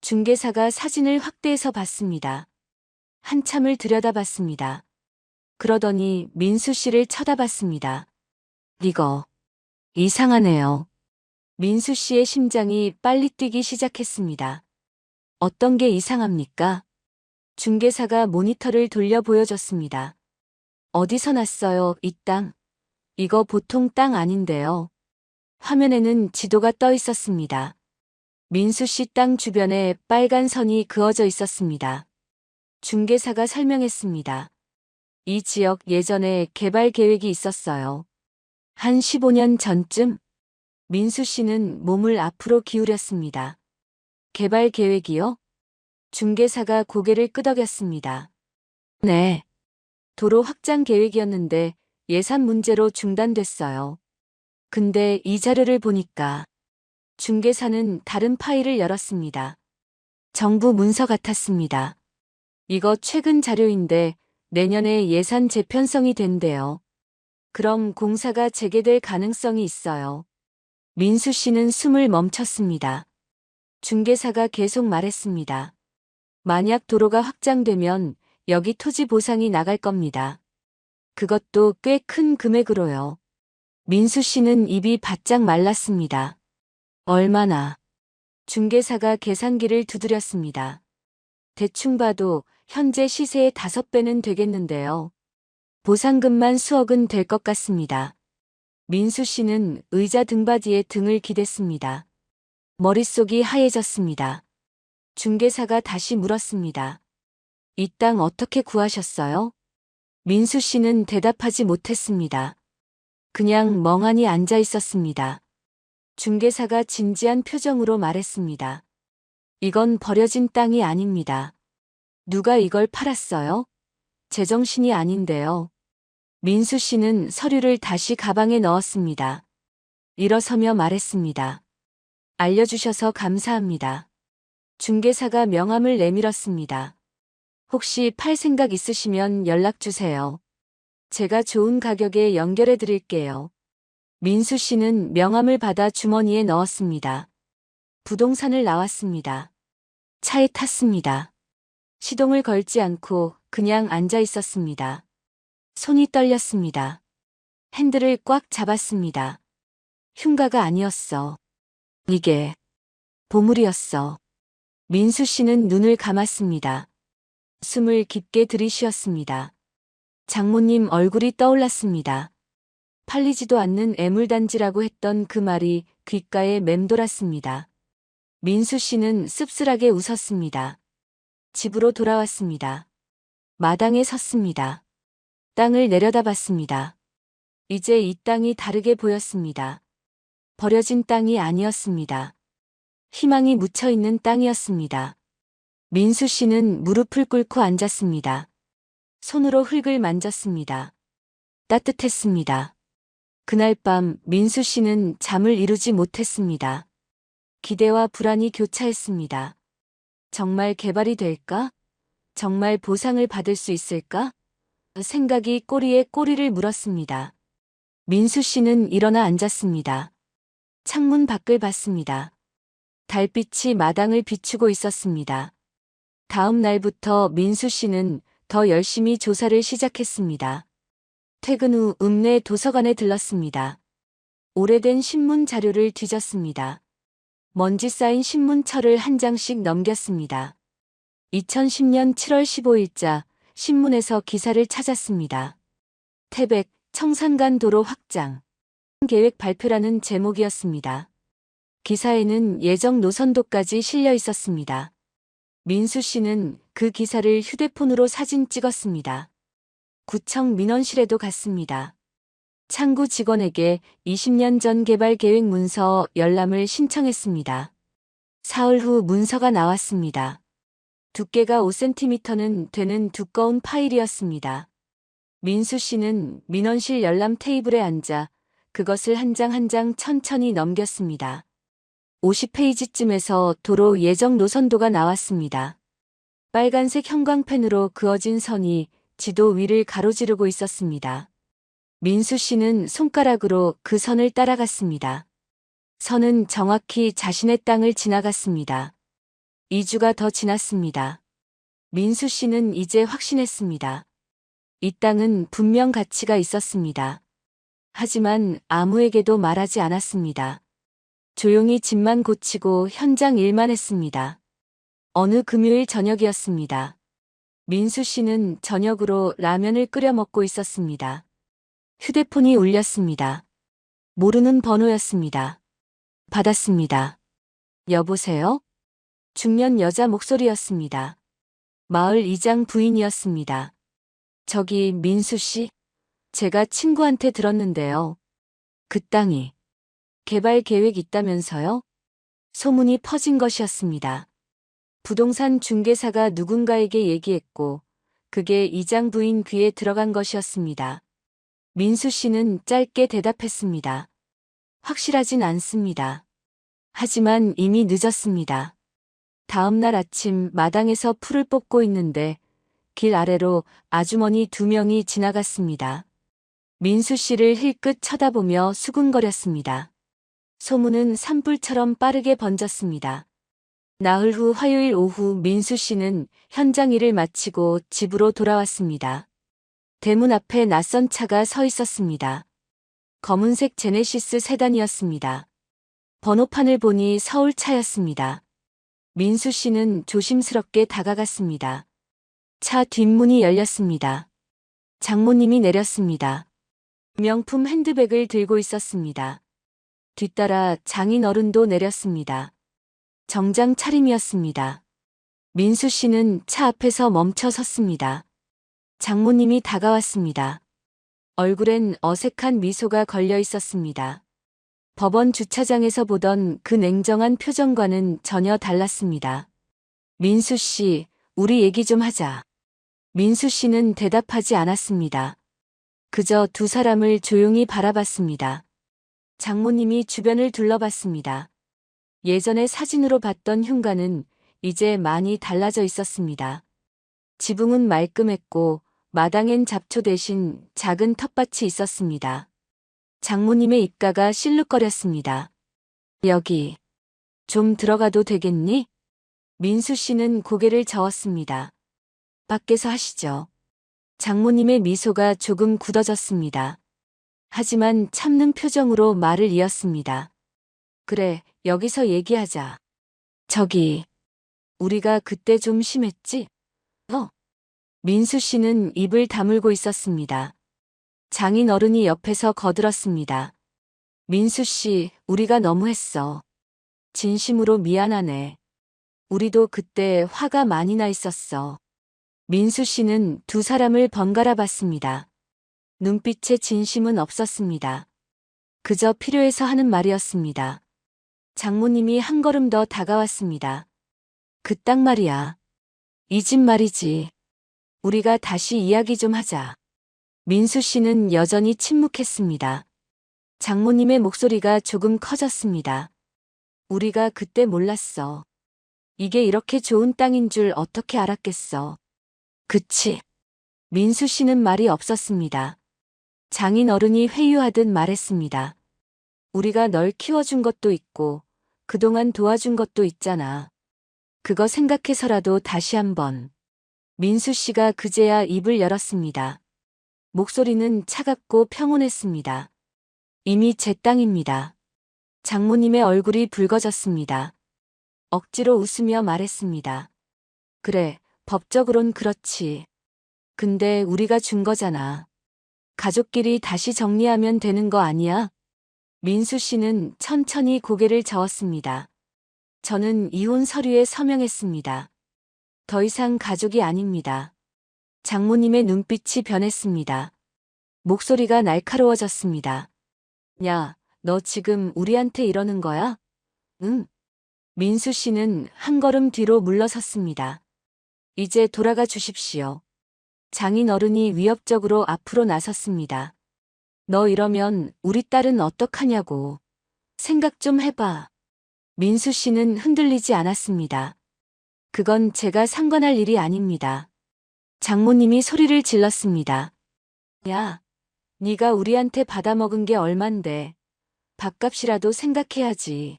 중개사가 사진을 확대해서 봤습니다. 한참을 들여다봤습니다. 그러더니 민수 씨를 쳐다봤습니다. 이거 이상하네요. 민수 씨의 심장이 빨리 뛰기 시작했습니다. 어떤 게 이상합니까? 중개사가 모니터를 돌려 보여줬습니다. 어디서 났어요, 이 땅? 이거 보통 땅 아닌데요. 화면에는 지도가 떠 있었습니다. 민수 씨 땅 주변에 빨간 선이 그어져 있었습니다. 중개사가 설명했습니다. 이 지역 예전에 개발 계획이 있었어요. 한 15년 전쯤 민수 씨는 몸을 앞으로 기울였습니다. 개발 계획이요? 중개사가 고개를 끄덕였습니다. 네. 도로 확장 계획이었는데 예산 문제로 중단됐어요. 근데 이 자료를 보니까 중개사는 다른 파일을 열었습니다. 정부 문서 같았습니다. 이거 최근 자료인데 내년에 예산 재편성이 된대요. 그럼 공사가 재개될 가능성이 있어요. 민수 씨는 숨을 멈췄습니다. 중개사가 계속 말했습니다. 만약 도로가 확장되면 여기 토지 보상이 나갈 겁니다. 그것도 꽤 큰 금액으로요. 민수 씨는 입이 바짝 말랐습니다. 얼마나? 중개사가 계산기를 두드렸습니다. 대충 봐도 현재 시세의 5배는 되겠는데요. 보상금만 수억은 될 것 같습니다. 민수 씨는 의자 등받이에 등을 기댔습니다. 머릿속이 하얘졌습니다. 중개사가 다시 물었습니다. 이 땅 어떻게 구하셨어요? 민수 씨는 대답하지 못했습니다. 그냥 멍하니 앉아 있었습니다. 중개사가 진지한 표정으로 말했습니다. 이건 버려진 땅이 아닙니다. 누가 이걸 팔았어요? 제정신이 아닌데요. 민수 씨는 서류를 다시 가방에 넣었습니다. 일어서며 말했습니다. 알려주셔서 감사합니다. 중개사가 명함을 내밀었습니다. 혹시 팔 생각 있으시면 연락 주세요. 제가 좋은 가격에 연결해 드릴게요. 민수 씨는 명함을 받아 주머니에 넣었습니다. 부동산을 나왔습니다. 차에 탔습니다. 시동을 걸지 않고 그냥 앉아 있었습니다. 손이 떨렸습니다. 핸들을 꽉 잡았습니다. 흉가가 아니었어. 이게 보물이었어. 민수 씨는 눈을 감았습니다. 숨을 깊게 들이쉬었습니다. 장모님 얼굴이 떠올랐습니다. 팔리지도 않는 애물단지라고 했던 그 말이 귓가에 맴돌았습니다. 민수 씨는 씁쓸하게 웃었습니다. 집으로 돌아왔습니다. 마당에 섰습니다. 땅을 내려다봤습니다. 이제 이 땅이 다르게 보였습니다. 버려진 땅이 아니었습니다. 희망이 묻혀있는 땅이었습니다. 민수 씨는 무릎을 꿇고 앉았습니다. 손으로 흙을 만졌습니다. 따뜻했습니다. 그날 밤 민수 씨는 잠을 이루지 못했습니다. 기대와 불안이 교차했습니다. 정말 개발이 될까? 정말 보상을 받을 수 있을까? 생각이 꼬리에 꼬리를 물었습니다. 민수 씨는 일어나 앉았습니다. 창문 밖을 봤습니다. 달빛이 마당을 비추고 있었습니다. 다음 날부터 민수 씨는 더 열심히 조사를 시작했습니다. 퇴근 후 읍내 도서관에 들렀습니다. 오래된 신문 자료를 뒤졌습니다. 먼지 쌓인 신문철을 한 장씩 넘겼습니다. 2010년 7월 15일자 신문에서 기사를 찾았습니다. 태백, 청산간 도로 확장 계획 발표라는 제목이었습니다. 기사에는 예정 노선도까지 실려 있었습니다. 민수 씨는 그 기사를 휴대폰으로 사진 찍었습니다. 구청 민원실에도 갔습니다. 창구 직원에게 20년 전 개발 계획 문서 열람을 신청했습니다. 사흘 후 문서가 나왔습니다. 두께가 5cm는 되는 두꺼운 파일이었습니다. 민수 씨는 민원실 열람 테이블에 앉아 그것을 한 장 한 장 천천히 넘겼습니다. 50페이지쯤에서 도로 예정 노선도가 나왔습니다. 빨간색 형광펜으로 그어진 선이 지도 위를 가로지르고 있었습니다. 민수 씨는 손가락으로 그 선을 따라갔습니다. 선은 정확히 자신의 땅을 지나갔습니다. 2주가 더 지났습니다. 민수 씨는 이제 확신했습니다. 이 땅은 분명 가치가 있었습니다. 하지만 아무에게도 말하지 않았습니다. 조용히 집만 고치고 현장 일만 했습니다. 어느 금요일 저녁이었습니다. 민수 씨는 저녁으로 라면을 끓여 먹고 있었습니다. 휴대폰이 울렸습니다. 모르는 번호였습니다. 받았습니다. 여보세요? 중년 여자 목소리였습니다. 마을 이장 부인이었습니다. 저기 민수 씨? 제가 친구한테 들었는데요. 그 땅이 개발 계획 있다면서요? 소문이 퍼진 것이었습니다. 부동산 중개사가 누군가에게 얘기했고 그게 이장 부인 귀에 들어간 것이었습니다. 민수 씨는 짧게 대답했습니다. 확실하진 않습니다. 하지만 이미 늦었습니다. 다음 날 아침 마당에서 풀을 뽑고 있는데 길 아래로 아주머니 2명이 지나갔습니다. 민수 씨를 힐끗 쳐다보며 수군거렸습니다. 소문은 산불처럼 빠르게 번졌습니다. 나흘 후 화요일 오후 민수 씨는 현장 일을 마치고 집으로 돌아왔습니다. 대문 앞에 낯선 차가 서 있었습니다. 검은색 제네시스 세단이었습니다. 번호판을 보니 서울차였습니다. 민수 씨는 조심스럽게 다가갔습니다. 차 뒷문이 열렸습니다. 장모님이 내렸습니다. 명품 핸드백을 들고 있었습니다. 뒤따라 장인 어른도 내렸습니다. 정장 차림이었습니다. 민수 씨는 차 앞에서 멈춰 섰습니다. 장모님이 다가왔습니다. 얼굴엔 어색한 미소가 걸려 있었습니다. 법원 주차장에서 보던 그 냉정한 표정과는 전혀 달랐습니다. 민수 씨, 우리 얘기 좀 하자. 민수 씨는 대답하지 않았습니다. 그저 두 사람을 조용히 바라봤습니다. 장모님이 주변을 둘러봤습니다. 예전에 사진으로 봤던 흉가는 이제 많이 달라져 있었습니다. 지붕은 말끔했고 마당엔 잡초 대신 작은 텃밭이 있었습니다. 장모님의 입가가 실룩거렸습니다. 여기 좀 들어가도 되겠니? 민수 씨는 고개를 저었습니다. 밖에서 하시죠. 장모님의 미소가 조금 굳어졌습니다. 하지만 참는 표정으로 말을 이었습니다. 그래, 여기서 얘기하자. 저기, 우리가 그때 좀 심했지? 민수 씨는 입을 다물고 있었습니다. 장인 어른이 옆에서 거들었습니다. 민수 씨, 우리가 너무했어. 진심으로 미안하네. 우리도 그때 화가 많이 나 있었어. 민수 씨는 두 사람을 번갈아 봤습니다. 눈빛에 진심은 없었습니다. 그저 필요해서 하는 말이었습니다. 장모님이 한 걸음 더 다가왔습니다. 그 땅 말이야. 이 집 말이지. 우리가 다시 이야기 좀 하자. 민수 씨는 여전히 침묵했습니다. 장모님의 목소리가 조금 커졌습니다. 우리가 그때 몰랐어. 이게 이렇게 좋은 땅인 줄 어떻게 알았겠어. 그치. 민수 씨는 말이 없었습니다. 장인 어른이 회유하듯 말했습니다. 우리가 널 키워준 것도 있고 그동안 도와준 것도 있잖아. 그거 생각해서라도 다시 한번. 민수 씨가 그제야 입을 열었습니다. 목소리는 차갑고 평온했습니다. 이미 제 땅입니다. 장모님의 얼굴이 붉어졌습니다. 억지로 웃으며 말했습니다. 그래, 법적으론 그렇지. 근데 우리가 준 거잖아. 가족끼리 다시 정리하면 되는 거 아니야? 민수 씨는 천천히 고개를 저었습니다. 저는 이혼 서류에 서명했습니다. 더 이상 가족이 아닙니다. 장모님의 눈빛이 변했습니다. 목소리가 날카로워졌습니다. 야, 너 지금 우리한테 이러는 거야? 응. 민수 씨는 한 걸음 뒤로 물러섰습니다. 이제 돌아가 주십시오. 장인 어른이 위협적으로 앞으로 나섰습니다. 너 이러면 우리 딸은 어떡하냐고. 생각 좀 해봐. 민수 씨는 흔들리지 않았습니다. 그건 제가 상관할 일이 아닙니다. 장모님이 소리를 질렀습니다. 야, 네가 우리한테 받아먹은 게 얼만데. 밥값이라도 생각해야지.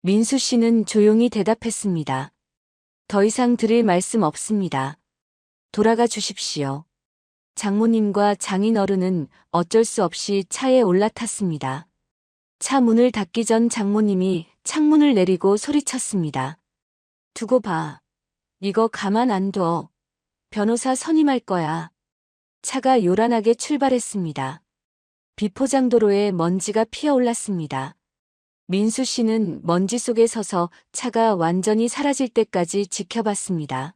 민수 씨는 조용히 대답했습니다. 더 이상 드릴 말씀 없습니다. 돌아가 주십시오. 장모님과 장인 어른은 어쩔 수 없이 차에 올라탔습니다. 차 문을 닫기 전 장모님이 창문을 내리고 소리쳤습니다. 두고 봐. 이거 가만 안 둬. 변호사 선임할 거야. 차가 요란하게 출발했습니다. 비포장도로에 먼지가 피어올랐습니다. 민수 씨는 먼지 속에 서서 차가 완전히 사라질 때까지 지켜봤습니다.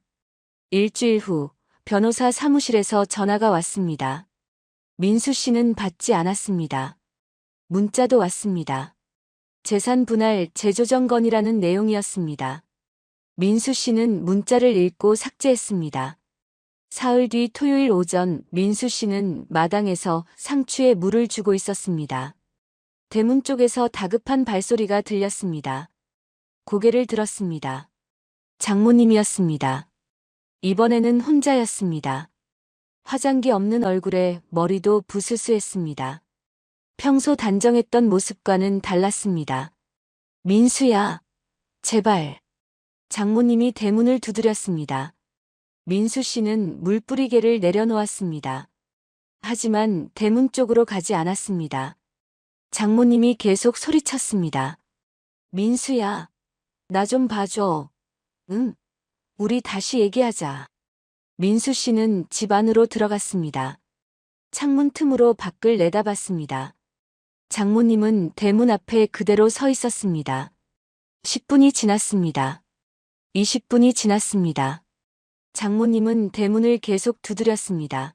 일주일 후 변호사 사무실에서 전화가 왔습니다. 민수 씨는 받지 않았습니다. 문자도 왔습니다. 재산 분할 재조정 건이라는 내용이었습니다. 민수 씨는 문자를 읽고 삭제했습니다. 사흘 뒤 토요일 오전 민수 씨는 마당에서 상추에 물을 주고 있었습니다. 대문 쪽에서 다급한 발소리가 들렸습니다. 고개를 들었습니다. 장모님이었습니다. 이번에는 혼자였습니다. 화장기 없는 얼굴에 머리도 부스스했습니다. 평소 단정했던 모습과는 달랐습니다. 민수야, 제발. 장모님이 대문을 두드렸습니다. 민수 씨는 물뿌리개를 내려놓았습니다. 하지만 대문 쪽으로 가지 않았습니다. 장모님이 계속 소리쳤습니다. 민수야, 나 좀 봐줘. 응, 우리 다시 얘기하자. 민수 씨는 집 안으로 들어갔습니다. 창문 틈으로 밖을 내다봤습니다. 장모님은 대문 앞에 그대로 서 있었습니다. 10분이 지났습니다. 20분이 지났습니다. 장모님은 대문을 계속 두드렸습니다.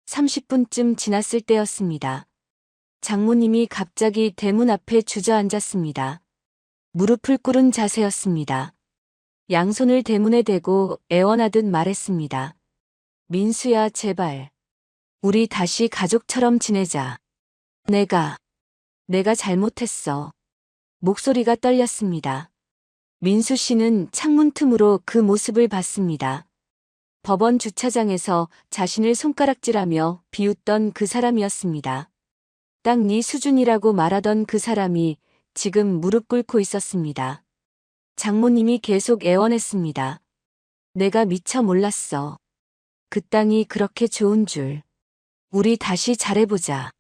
30분쯤 지났을 때였습니다. 장모님이 갑자기 대문 앞에 주저앉았습니다. 무릎을 꿇은 자세였습니다. 양손을 대문에 대고 애원하듯 말했습니다. 민수야, 제발. 우리 다시 가족처럼 지내자. 내가 잘못했어. 목소리가 떨렸습니다. 민수 씨는 창문 틈으로 그 모습을 봤습니다. 법원 주차장에서 자신을 손가락질하며 비웃던 그 사람이었습니다. 딱 네 수준이라고 말하던 그 사람이 지금 무릎 꿇고 있었습니다. 장모님이 계속 애원했습니다. 내가 미처 몰랐어. 그 땅이 그렇게 좋은 줄. 우리 다시 잘해보자.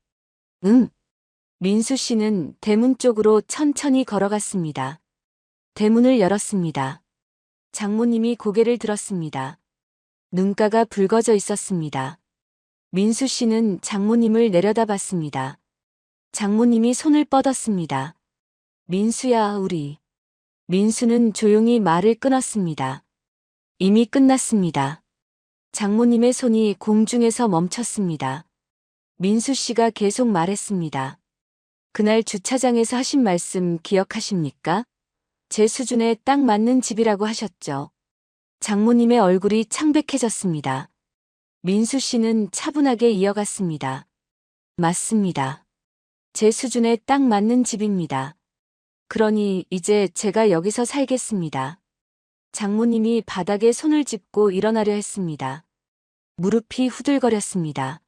응. 민수 씨는 대문 쪽으로 천천히 걸어갔습니다. 대문을 열었습니다. 장모님이 고개를 들었습니다. 눈가가 붉어져 있었습니다. 민수 씨는 장모님을 내려다봤습니다. 장모님이 손을 뻗었습니다. 민수야, 우리. 민수는 조용히 말을 끊었습니다. 이미 끝났습니다. 장모님의 손이 공중에서 멈췄습니다. 민수 씨가 계속 말했습니다. 그날 주차장에서 하신 말씀 기억하십니까? 제 수준에 딱 맞는 집이라고 하셨죠. 장모님의 얼굴이 창백해졌습니다. 민수 씨는 차분하게 이어갔습니다. 맞습니다. 제 수준에 딱 맞는 집입니다. 그러니 이제 제가 여기서 살겠습니다. 장모님이 바닥에 손을 짚고 일어나려 했습니다. 무릎이 후들거렸습니다.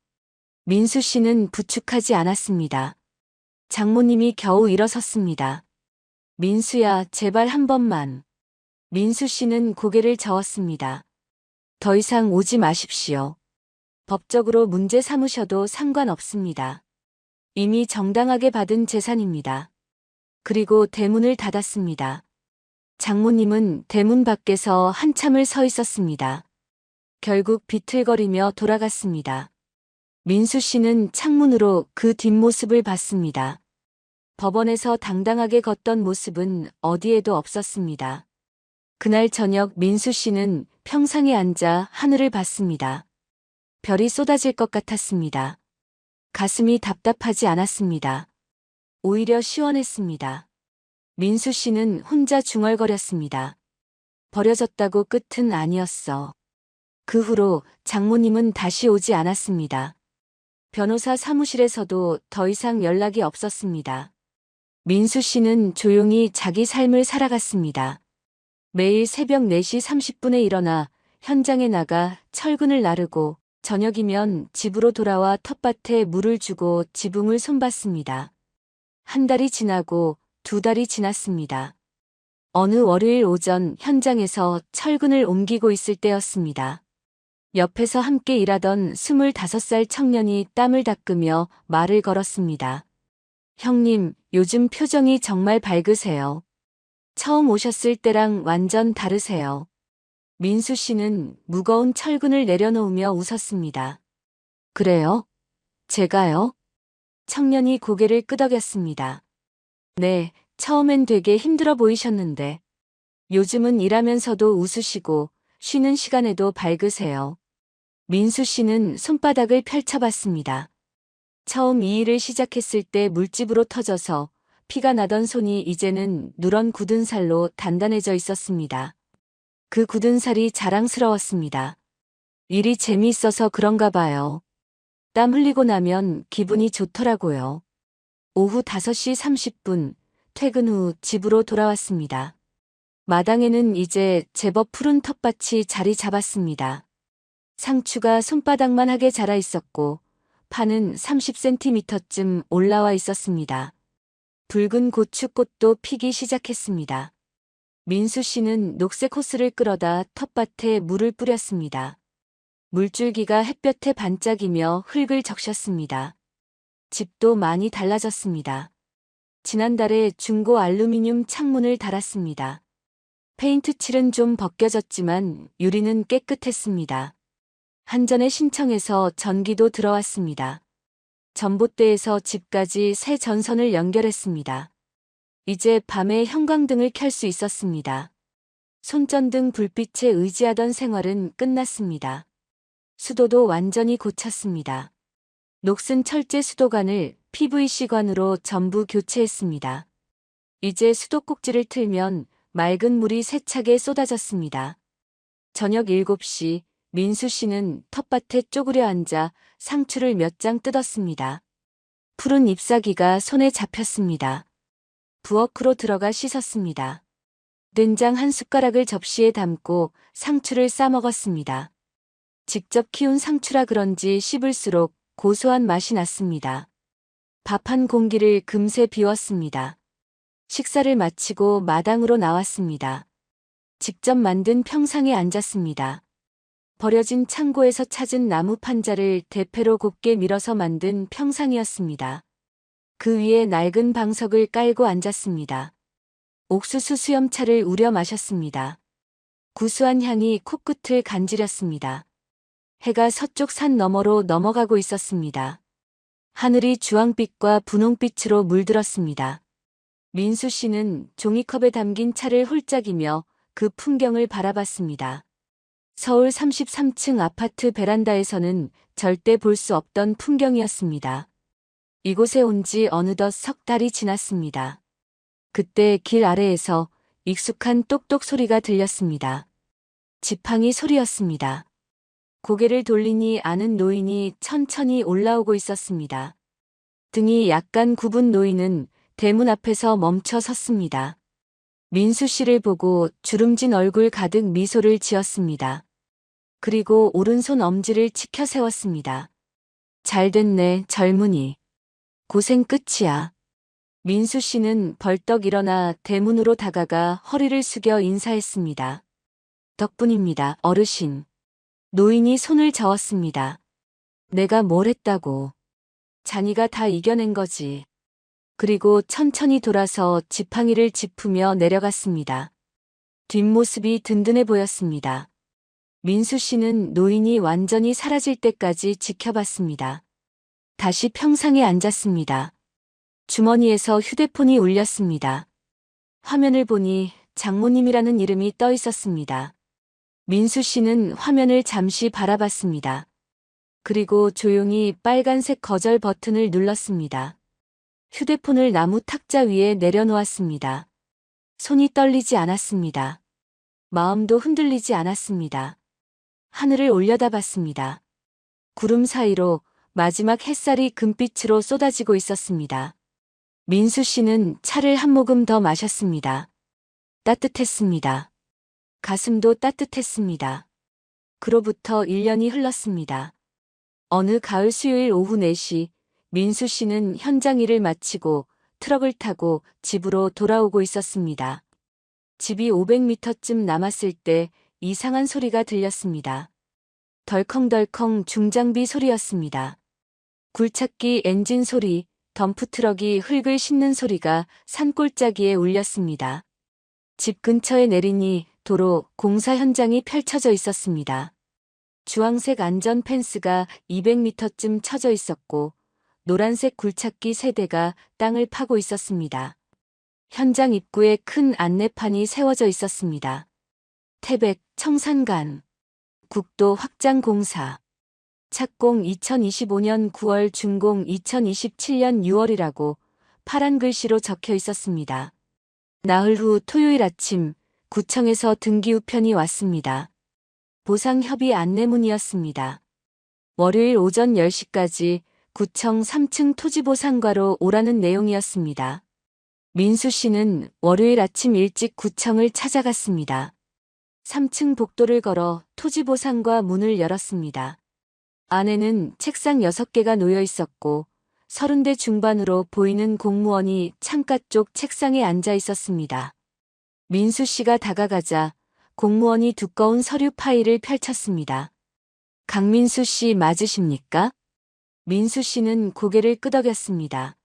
민수 씨는 부축하지 않았습니다. 장모님이 겨우 일어섰습니다. 민수야, 제발 한 번만. 민수 씨는 고개를 저었습니다. 더 이상 오지 마십시오. 법적으로 문제 삼으셔도 상관없습니다. 이미 정당하게 받은 재산입니다. 그리고 대문을 닫았습니다. 장모님은 대문 밖에서 한참을 서 있었습니다. 결국 비틀거리며 돌아갔습니다. 민수 씨는 창문으로 그 뒷모습을 봤습니다. 법원에서 당당하게 걷던 모습은 어디에도 없었습니다. 그날 저녁 민수 씨는 평상에 앉아 하늘을 봤습니다. 별이 쏟아질 것 같았습니다. 가슴이 답답하지 않았습니다. 오히려 시원했습니다. 민수 씨는 혼자 중얼거렸습니다. 버려졌다고 끝은 아니었어. 그 후로 장모님은 다시 오지 않았습니다. 변호사 사무실에서도 더 이상 연락이 없었습니다. 민수 씨는 조용히 자기 삶을 살아갔습니다. 매일 새벽 4시 30분에 일어나 현장에 나가 철근을 나르고 저녁이면 집으로 돌아와 텃밭에 물을 주고 지붕을 손봤습니다. 한 달이 지나고 2달이 지났습니다. 어느 월요일 오전 현장에서 철근을 옮기고 있을 때였습니다. 옆에서 함께 일하던 25살 청년이 땀을 닦으며 말을 걸었습니다. 형님, 요즘 표정이 정말 밝으세요. 처음 오셨을 때랑 완전 다르세요. 민수 씨는 무거운 철근을 내려놓으며 웃었습니다. 그래요? 제가요? 청년이 고개를 끄덕였습니다. 네, 처음엔 되게 힘들어 보이셨는데 요즘은 일하면서도 웃으시고 쉬는 시간에도 밝으세요. 민수 씨는 손바닥을 펼쳐봤습니다. 처음 이 일을 시작했을 때 물집으로 터져서 피가 나던 손이 이제는 누런 굳은 살로 단단해져 있었습니다. 그 굳은 살이 자랑스러웠습니다. 일이 재미있어서 그런가 봐요. 땀 흘리고 나면 기분이 좋더라고요. 오후 5시 30분, 퇴근 후 집으로 돌아왔습니다. 마당에는 이제 제법 푸른 텃밭이 자리 잡았습니다. 상추가 손바닥만 하게 자라 있었고, 파는 30cm쯤 올라와 있었습니다. 붉은 고추꽃도 피기 시작했습니다. 민수 씨는 녹색 호스를 끌어다 텃밭에 물을 뿌렸습니다. 물줄기가 햇볕에 반짝이며 흙을 적셨습니다. 집도 많이 달라졌습니다. 지난달에 중고 알루미늄 창문을 달았습니다. 페인트 칠은 좀 벗겨졌지만 유리는 깨끗했습니다. 한전에 신청해서 전기도 들어왔습니다. 전봇대에서 집까지 새 전선을 연결했습니다. 이제 밤에 형광등을 켤 수 있었습니다. 손전등 불빛에 의지하던 생활은 끝났습니다. 수도도 완전히 고쳤습니다. 녹슨 철제 수도관을 PVC관으로 전부 교체했습니다. 이제 수도꼭지를 틀면 맑은 물이 세차게 쏟아졌습니다. 저녁 7시 민수 씨는 텃밭에 쪼그려 앉아 상추를 몇 장 뜯었습니다. 푸른 잎사귀가 손에 잡혔습니다. 부엌으로 들어가 씻었습니다. 된장 한 숟가락을 접시에 담고 상추를 싸먹었습니다. 직접 키운 상추라 그런지 씹을수록 고소한 맛이 났습니다. 밥 한 공기를 금세 비웠습니다. 식사를 마치고 마당으로 나왔습니다. 직접 만든 평상에 앉았습니다. 버려진 창고에서 찾은 나무 판자를 대패로 곱게 밀어서 만든 평상이었습니다. 그 위에 낡은 방석을 깔고 앉았습니다. 옥수수 수염차를 우려 마셨습니다. 구수한 향이 코끝을 간지렸습니다. 해가 서쪽 산 너머로 넘어가고 있었습니다. 하늘이 주황빛과 분홍빛으로 물들었습니다. 민수 씨는 종이컵에 담긴 차를 홀짝이며 그 풍경을 바라봤습니다. 서울 33층 아파트 베란다에서는 절대 볼 수 없던 풍경이었습니다. 이곳에 온 지 어느덧 석 달이 지났습니다. 그때 길 아래에서 익숙한 똑똑 소리가 들렸습니다. 지팡이 소리였습니다. 고개를 돌리니 아는 노인이 천천히 올라오고 있었습니다. 등이 약간 굽은 노인은 대문 앞에서 멈춰 섰습니다. 민수 씨를 보고 주름진 얼굴 가득 미소를 지었습니다. 그리고 오른손 엄지를 치켜 세웠습니다. 잘 됐네, 젊은이. 고생 끝이야. 민수 씨는 벌떡 일어나 대문으로 다가가 허리를 숙여 인사했습니다. 덕분입니다, 어르신. 노인이 손을 저었습니다. 내가 뭘 했다고. 자니가 다 이겨낸 거지. 그리고 천천히 돌아서 지팡이를 짚으며 내려갔습니다. 뒷모습이 든든해 보였습니다. 민수 씨는 노인이 완전히 사라질 때까지 지켜봤습니다. 다시 평상에 앉았습니다. 주머니에서 휴대폰이 울렸습니다. 화면을 보니 장모님이라는 이름이 떠 있었습니다. 민수 씨는 화면을 잠시 바라봤습니다. 그리고 조용히 빨간색 거절 버튼을 눌렀습니다. 휴대폰을 나무 탁자 위에 내려놓았습니다. 손이 떨리지 않았습니다. 마음도 흔들리지 않았습니다. 하늘을 올려다봤습니다. 구름 사이로 마지막 햇살이 금빛으로 쏟아지고 있었습니다. 민수 씨는 차를 한 모금 더 마셨습니다. 따뜻했습니다. 가슴도 따뜻했습니다. 그로부터 1년이 흘렀습니다. 어느 가을 수요일 오후 4시, 민수 씨는 현장 일을 마치고 트럭을 타고 집으로 돌아오고 있었습니다. 집이 500m쯤 남았을 때 이상한 소리가 들렸습니다. 덜컹덜컹 중장비 소리였습니다. 굴착기 엔진 소리, 덤프트럭이 흙을 싣는 소리가 산골짜기에 울렸습니다. 집 근처에 내리니 도로 공사 현장이 펼쳐져 있었습니다. 주황색 안전 펜스가 200m쯤 쳐져 있었고 노란색 굴착기 3대가 땅을 파고 있었습니다. 현장 입구에 큰 안내판이 세워져 있었습니다. 태백, 청산간, 국도 확장 공사, 착공 2025년 9월 준공 2027년 6월이라고 파란 글씨로 적혀 있었습니다. 나흘 후 토요일 아침 구청에서 등기 우편이 왔습니다. 보상협의 안내문이었습니다. 월요일 오전 10시까지 구청 3층 토지보상과로 오라는 내용이었습니다. 민수 씨는 월요일 아침 일찍 구청을 찾아갔습니다. 3층 복도를 걸어 토지보상과 문을 열었습니다. 안에는 책상 6개가 놓여 있었고 30대 중반으로 보이는 공무원이 창가 쪽 책상에 앉아 있었습니다. 민수 씨가 다가가자 공무원이 두꺼운 서류 파일을 펼쳤습니다. 강민수 씨 맞으십니까? 민수 씨는 고개를 끄덕였습니다.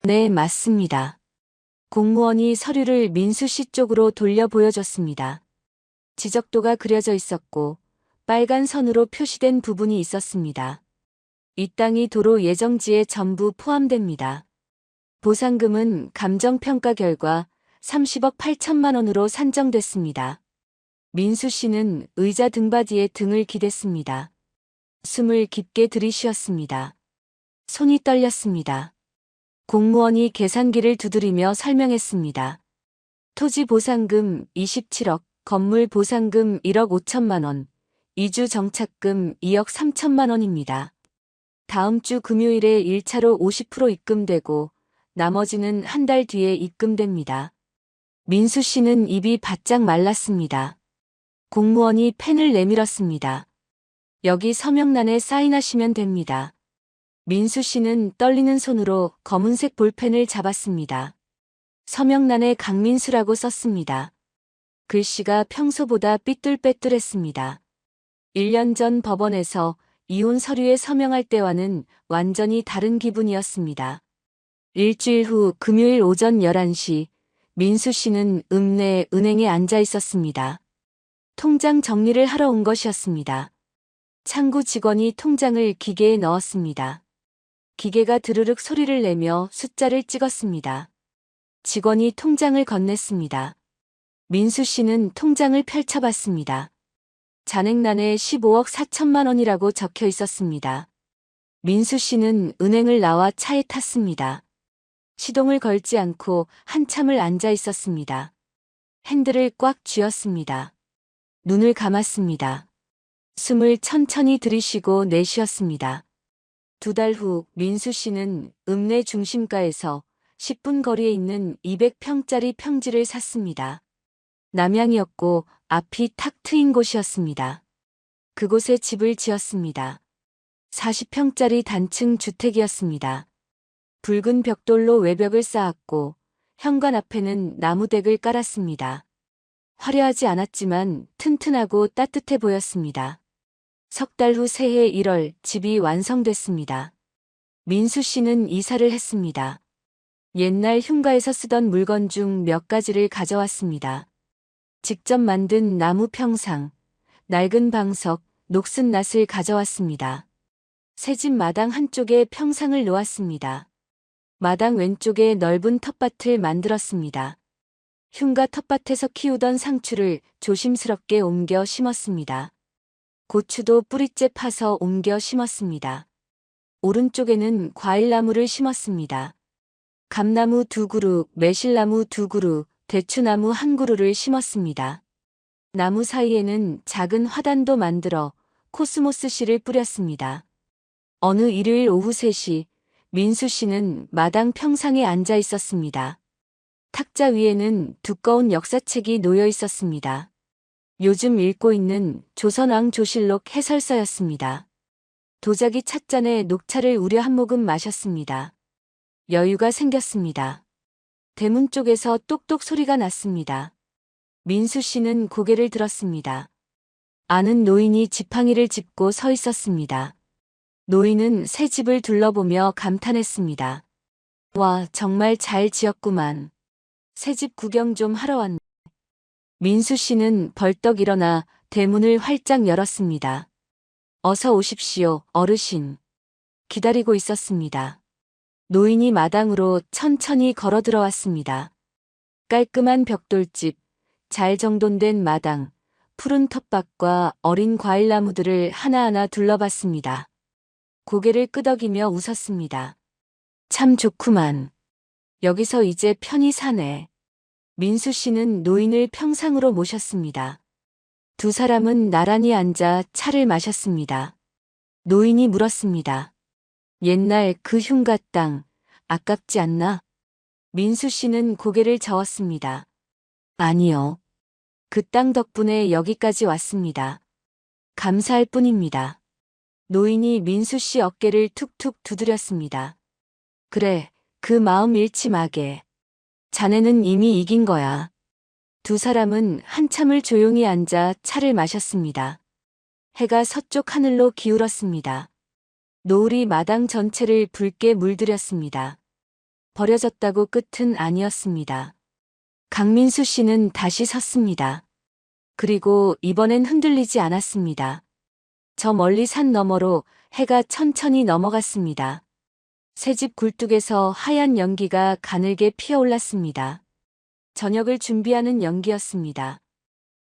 네, 맞습니다. 공무원이 서류를 민수 씨 쪽으로 돌려 보여줬습니다. 지적도가 그려져 있었고 빨간 선으로 표시된 부분이 있었습니다. 이 땅이 도로 예정지에 전부 포함됩니다. 보상금은 감정평가 결과 30억 8천만 원으로 산정됐습니다. 민수 씨는 의자 등받이에 등을 기댔습니다. 숨을 깊게 들이쉬었습니다. 손이 떨렸습니다. 공무원이 계산기를 두드리며 설명했습니다. 토지 보상금 27억, 건물 보상금 1억 5천만 원, 이주 정착금 2억 3천만 원입니다. 다음 주 금요일에 1차로 50% 입금되고 나머지는 한 달 뒤에 입금됩니다. 민수 씨는 입이 바짝 말랐습니다. 공무원이 펜을 내밀었습니다. 여기 서명란에 사인하시면 됩니다. 민수 씨는 떨리는 손으로 검은색 볼펜을 잡았습니다. 서명란에 강민수라고 썼습니다. 글씨가 평소보다 삐뚤빼뚤했습니다. 1년 전 법원에서 이혼 서류에 서명할 때와는 완전히 다른 기분이었습니다. 일주일 후 금요일 오전 11시 민수 씨는 읍내 은행에 앉아 있었습니다. 통장 정리를 하러 온 것이었습니다. 창구 직원이 통장을 기계에 넣었습니다. 기계가 드르륵 소리를 내며 숫자를 찍었습니다. 직원이 통장을 건넸습니다. 민수 씨는 통장을 펼쳐봤습니다. 잔액란에 15억 4천만 원이라고 적혀 있었습니다. 민수 씨는 은행을 나와 차에 탔습니다. 시동을 걸지 않고 한참을 앉아 있었습니다. 핸들을 꽉 쥐었습니다. 눈을 감았습니다. 숨을 천천히 들이쉬고 내쉬었습니다. 2달 후 민수 씨는 읍내 중심가에서 10분 거리에 있는 200평짜리 평지를 샀습니다. 남향이었고 앞이 탁 트인 곳이었습니다. 그곳에 집을 지었습니다. 40평짜리 단층 주택이었습니다. 붉은 벽돌로 외벽을 쌓았고 현관 앞에는 나무댁을 깔았습니다. 화려하지 않았지만 튼튼하고 따뜻해 보였습니다. 석 달 후 새해 1월 집이 완성됐습니다. 민수 씨는 이사를 했습니다. 옛날 흉가에서 쓰던 물건 중 몇 가지를 가져왔습니다. 직접 만든 나무 평상, 낡은 방석, 녹슨 낫을 가져왔습니다. 새집 마당 한쪽에 평상을 놓았습니다. 마당 왼쪽에 넓은 텃밭을 만들었습니다. 흉가 텃밭에서 키우던 상추를 조심스럽게 옮겨 심었습니다. 고추도 뿌리째 파서 옮겨 심었습니다. 오른쪽에는 과일나무를 심었습니다. 감나무 2그루, 매실나무 2그루, 대추나무 1그루를 심었습니다. 나무 사이에는 작은 화단도 만들어 코스모스 씨를 뿌렸습니다. 어느 일요일 오후 3시, 민수 씨는 마당 평상에 앉아 있었습니다. 탁자 위에는 두꺼운 역사책이 놓여 있었습니다. 요즘 읽고 있는 조선왕조실록 해설서였습니다. 도자기 찻잔에 녹차를 우려 한 모금 마셨습니다. 여유가 생겼습니다. 대문 쪽에서 똑똑 소리가 났습니다. 민수 씨는 고개를 들었습니다. 아는 노인이 지팡이를 짚고 서 있었습니다. 노인은 새 집을 둘러보며 감탄했습니다. 와, 정말 잘 지었구만. 새 집 구경 좀 하러 왔네. 민수 씨는 벌떡 일어나 대문을 활짝 열었습니다. 어서 오십시오, 어르신. 기다리고 있었습니다. 노인이 마당으로 천천히 걸어 들어왔습니다. 깔끔한 벽돌집, 잘 정돈된 마당, 푸른 텃밭과 어린 과일나무들을 하나하나 둘러봤습니다. 고개를 끄덕이며 웃었습니다. 참 좋구만. 여기서 이제 편히 사네. 민수 씨는 노인을 평상으로 모셨습니다. 두 사람은 나란히 앉아 차를 마셨습니다. 노인이 물었습니다. 옛날 그 흉가 땅, 아깝지 않나? 민수 씨는 고개를 저었습니다. 아니요. 그 땅 덕분에 여기까지 왔습니다. 감사할 뿐입니다. 노인이 민수 씨 어깨를 툭툭 두드렸습니다. 그래, 그 마음 잃지 마게. 자네는 이미 이긴 거야. 두 사람은 한참을 조용히 앉아 차를 마셨습니다. 해가 서쪽 하늘로 기울었습니다. 노을이 마당 전체를 붉게 물들였습니다. 버려졌다고 끝은 아니었습니다. 강민수 씨는 다시 섰습니다. 그리고 이번엔 흔들리지 않았습니다. 저 멀리 산 너머로 해가 천천히 넘어갔습니다. 새집 굴뚝에서 하얀 연기가 가늘게 피어올랐습니다. 저녁을 준비하는 연기였습니다.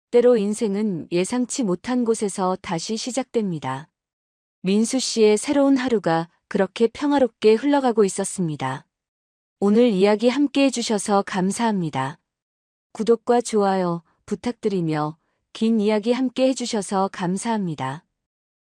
때로 인생은 예상치 못한 곳에서 다시 시작됩니다. 민수 씨의 새로운 하루가 그렇게 평화롭게 흘러가고 있었습니다. 오늘 이야기 함께 해주셔서 감사합니다. 구독과 좋아요 부탁드리며 긴 이야기 함께 해주셔서 감사합니다.